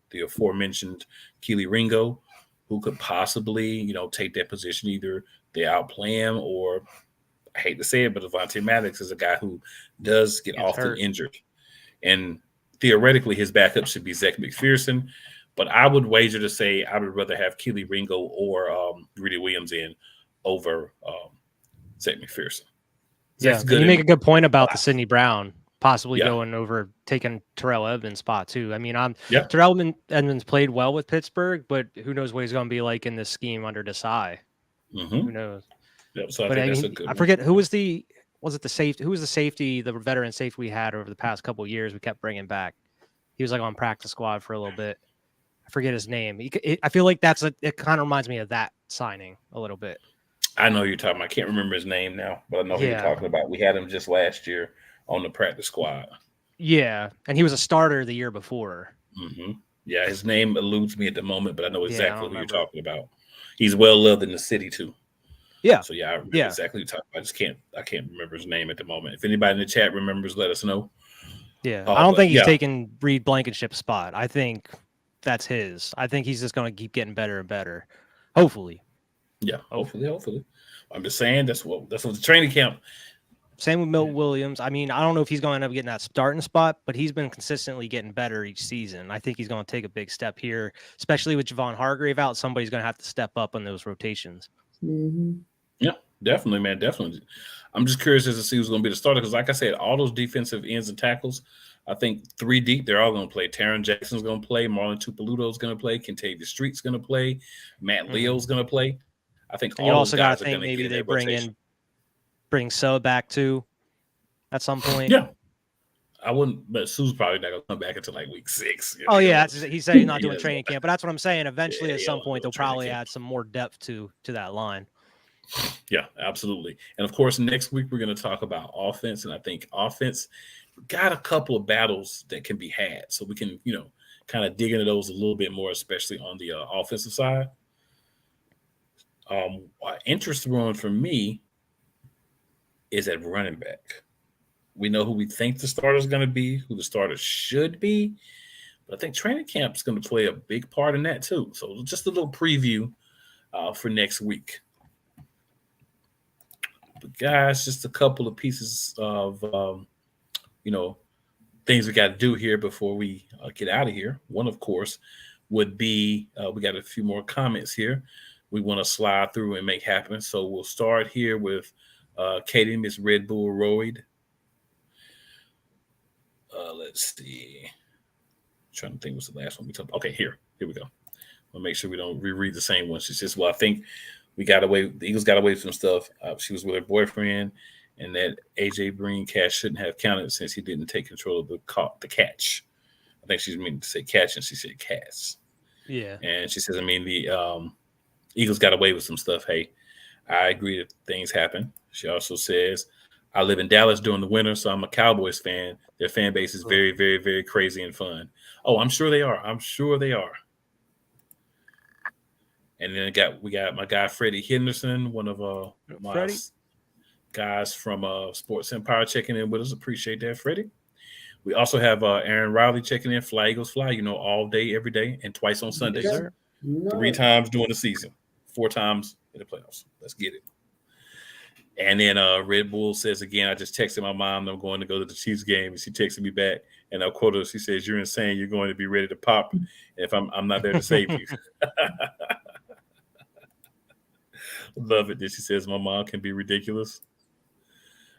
Speaker 1: the aforementioned Keely Ringo, who could possibly, take that position. Either they outplay him or, I hate to say it, but Avonte Maddox is a guy who does get often injured. And theoretically, his backup should be Zach McPherson. But I would wager to say I would rather have Keely Ringo or Greedy Williams in over Zach McPherson.
Speaker 2: Yeah, and you make a good point about the Sidney Brown possibly going over taking Terrell Edmonds' spot too. Terrell Edmonds played well with Pittsburgh, but who knows what he's going to be like in this scheme under Desai? Who knows?
Speaker 1: Yep, so I
Speaker 2: forget who was the safety? Who was the safety, the veteran safety we had over the past couple of years? We kept bringing back. He was like on practice squad for a little bit. I forget his name. I feel like it kind of reminds me of that signing a little bit.
Speaker 1: I know you're talking about. I can't remember his name now, but I know who you're talking about. We had him just last year on the practice squad.
Speaker 2: Yeah, and he was a starter the year before.
Speaker 1: Mm-hmm. Yeah, his name eludes me at the moment, but I know exactly who you're
Speaker 2: remember.
Speaker 1: talking about. He's well loved in the city too.
Speaker 2: Yeah.
Speaker 1: So yeah, I remember exactly who you're talking about. I can't remember his name at the moment. If anybody in the chat remembers, let us know.
Speaker 2: Yeah, I don't think he's taking Reed Blankenship's spot. I think that's his. I think he's just going to keep getting better and better. Hopefully.
Speaker 1: Yeah, hopefully. I'm just saying that's what the training camp.
Speaker 2: Same with Milt Williams. I mean, I don't know if he's going to end up getting that starting spot, but he's been consistently getting better each season. I think he's going to take a big step here, especially with Javon Hargrave out. Somebody's going to have to step up on those rotations.
Speaker 3: Mm-hmm.
Speaker 1: Yeah, definitely, man. Definitely. I'm just curious as to see who's going to be the starter because, like I said, all those defensive ends and tackles, I think 3 deep, they're all going to play. Taron Jackson's going to play. Marlon Tupeluto's going to play. Kentavious Street's going to play. Matt Leo's going to play. I think
Speaker 2: and
Speaker 1: all
Speaker 2: you also
Speaker 1: those guys
Speaker 2: got to think maybe they bring
Speaker 1: So
Speaker 2: back too at some point.
Speaker 1: Yeah. I wouldn't, but Sue's probably not going to come back until like week 6.
Speaker 2: Oh, yeah. He said he's not doing training camp, but that's what I'm saying. Eventually, at some point, they'll probably add some more depth to that line.
Speaker 1: Yeah, absolutely. And of course, next week we're going to talk about offense. And I think offense got a couple of battles that can be had. So we can, kind of dig into those a little bit more, especially on the offensive side. Interesting one for me is at running back. We know who we think the starter is going to be, who the starter should be. But I think training camp is going to play a big part in that too. So just a little preview for next week. But guys, just a couple of pieces of, things we got to do here before we get out of here. One, of course, would be we got a few more comments here we want to slide through and make happen. So we'll start here with Katie, Miss Red Bull Royd. Let's see. I'm trying to think what's the last one we talked about. Okay, here we go. We'll make sure we don't reread the same one. She says, well, I think the Eagles got away with some stuff. She was with her boyfriend, and that AJ Green catch shouldn't have counted since he didn't take control of the catch. I think she's meaning to say catch, and she said cast.
Speaker 2: Yeah.
Speaker 1: And she says, the Eagles got away with some stuff. Hey, I agree that things happen. She also says, I live in Dallas during the winter, so I'm a Cowboys fan. Their fan base is very, very, very crazy and fun. Oh, I'm sure they are. And then we got my guy Freddie Henderson, one of my guys from Sports Empire checking in with us. Appreciate that, Freddie. We also have Aaron Riley checking in. Fly Eagles Fly, all day, every day, and twice on Sundays.
Speaker 2: Yes,
Speaker 1: 3 times during the season, 4 times in the playoffs. Let's get it. And then Red Bull says again, I just texted my mom that I'm going to go to the Chiefs game, and she texted me back, and I'll quote her. She says, "You're insane. You're going to be ready to pop if I'm not there to save you." Love it that she says my mom can be ridiculous.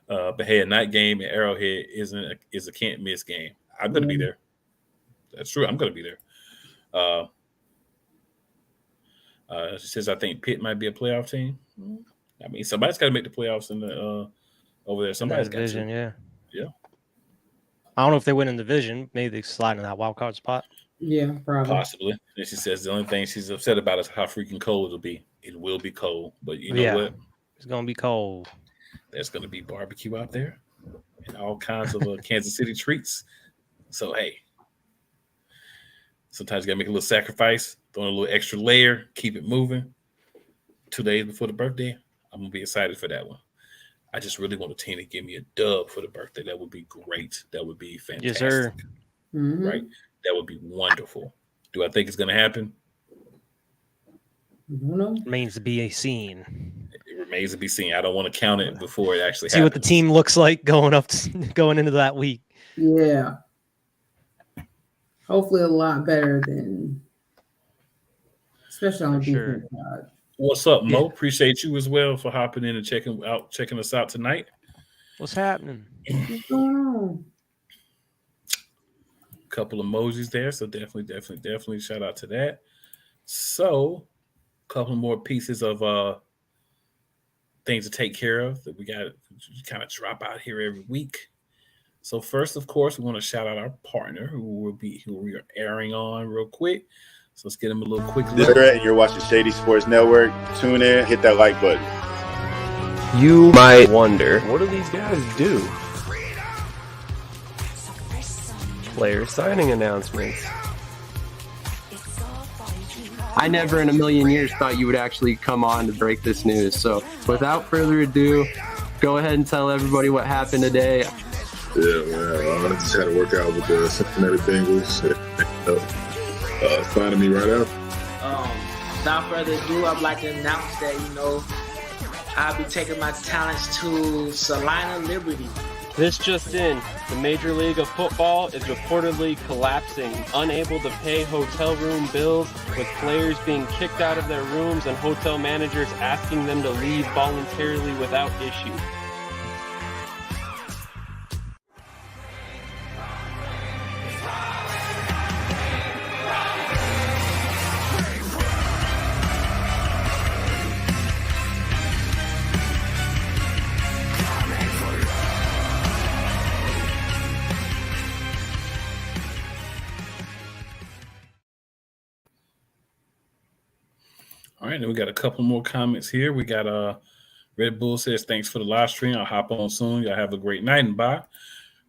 Speaker 1: But hey, a night game at Arrowhead is a can't miss game. I'm going to be there. That's true. I'm going to be there. She says, I think Pitt might be a playoff team. I mean, somebody's got to make the playoffs in the over there. Somebody's got
Speaker 2: division,
Speaker 1: to.
Speaker 2: Yeah. I don't know if they win in the division. Maybe they slide in that wild card spot.
Speaker 3: Yeah, probably.
Speaker 1: Possibly. And she says the only thing she's upset about is how freaking cold it'll be. It will be cold, but you know what?
Speaker 2: It's gonna be cold.
Speaker 1: There's gonna be barbecue out there and all kinds of Kansas City treats. So hey, sometimes you gotta make a little sacrifice, throw in a little extra layer, keep it moving. 2 days before the birthday, I'm gonna be excited for that one. I just really want a team to give me a dub for the birthday. That would be great. That would be fantastic.
Speaker 2: Yes, sir.
Speaker 1: Right? That would be wonderful. Do I think it's gonna happen?
Speaker 2: Remains to be seen.
Speaker 1: It remains to be seen. I don't want to count it before it actually
Speaker 2: See
Speaker 1: happens.
Speaker 2: what the team looks like going into that week.
Speaker 3: Yeah. Hopefully a lot better than, especially on the defense side.
Speaker 1: What's up, Mo? Appreciate you as well for hopping in and checking us out tonight.
Speaker 2: What's happening?
Speaker 3: What's going on?
Speaker 1: Couple emojis there, so definitely shout out to that. So, a couple more pieces of things to take care of that we got to kind of drop out here every week. So first, of course, we want to shout out our partner who we are airing on real quick. So let's get him a little quick
Speaker 7: This
Speaker 1: look.
Speaker 7: and you're watching Shady Sports Network. Tune in, hit that like button.
Speaker 8: You might wonder, what do these guys do? Player signing announcements. I never in a million years thought you would actually come on to break this news. So without further ado, go ahead and tell everybody what happened today.
Speaker 9: Yeah, man. I just had to work out with the Cincinnati Bengals. Finding me right out.
Speaker 10: Without further ado, I'd like to announce that, I'll be taking my talents to Salina Liberty.
Speaker 8: This just in, the Major League of Football is reportedly collapsing, unable to pay hotel room bills, with players being kicked out of their rooms and hotel managers asking them to leave voluntarily without issue.
Speaker 1: All right, then we got a couple more comments here. We got Red Bull says, thanks for the live stream. I'll hop on soon. Y'all have a great night and bye.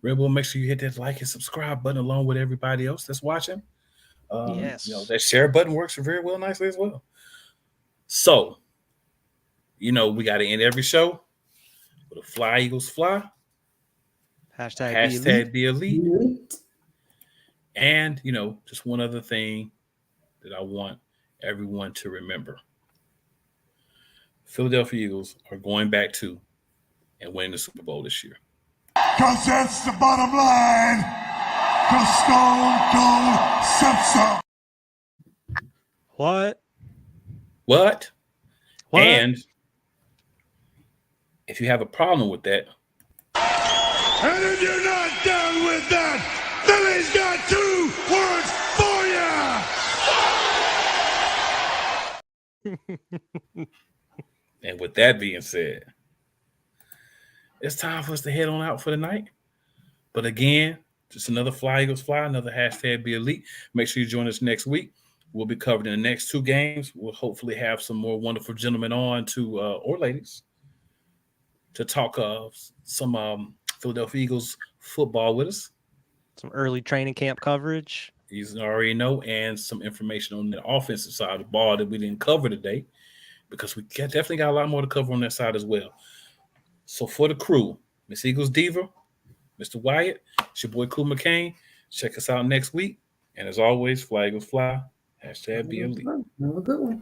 Speaker 1: Red Bull, make sure you hit that like and subscribe button along with everybody else that's watching.
Speaker 2: Yes.
Speaker 1: That share button works very well nicely as well. So, we got to end every show with a Fly Eagles Fly. Hashtag be elite. And, just one other thing that I want everyone to remember. Philadelphia Eagles are going back to and winning the Super Bowl this year.
Speaker 11: Because that's the bottom line. Because Stone Cold said so.
Speaker 2: What?
Speaker 1: And if you have a problem with that.
Speaker 11: And if you're not down with that, Philly's got 2 words for you.
Speaker 1: And with that being said, it's time for us to head on out for the night. But again, just another Fly Eagles Fly, another hashtag be elite. Make sure you join us next week. We'll be covered in the next 2 games. We'll hopefully have some more wonderful gentlemen on or ladies to talk some Philadelphia Eagles football with us.
Speaker 2: Some early training camp coverage.
Speaker 1: You already know, and some information on the offensive side of the ball that we didn't cover today, because we definitely got a lot more to cover on that side as well. So for the crew, Miss Eagles Diva, Mr. Wyatt, it's your boy Cool McCain. Check us out next week. And as always, Fly Eagles Fly, hashtag be elite.
Speaker 3: Have a good one.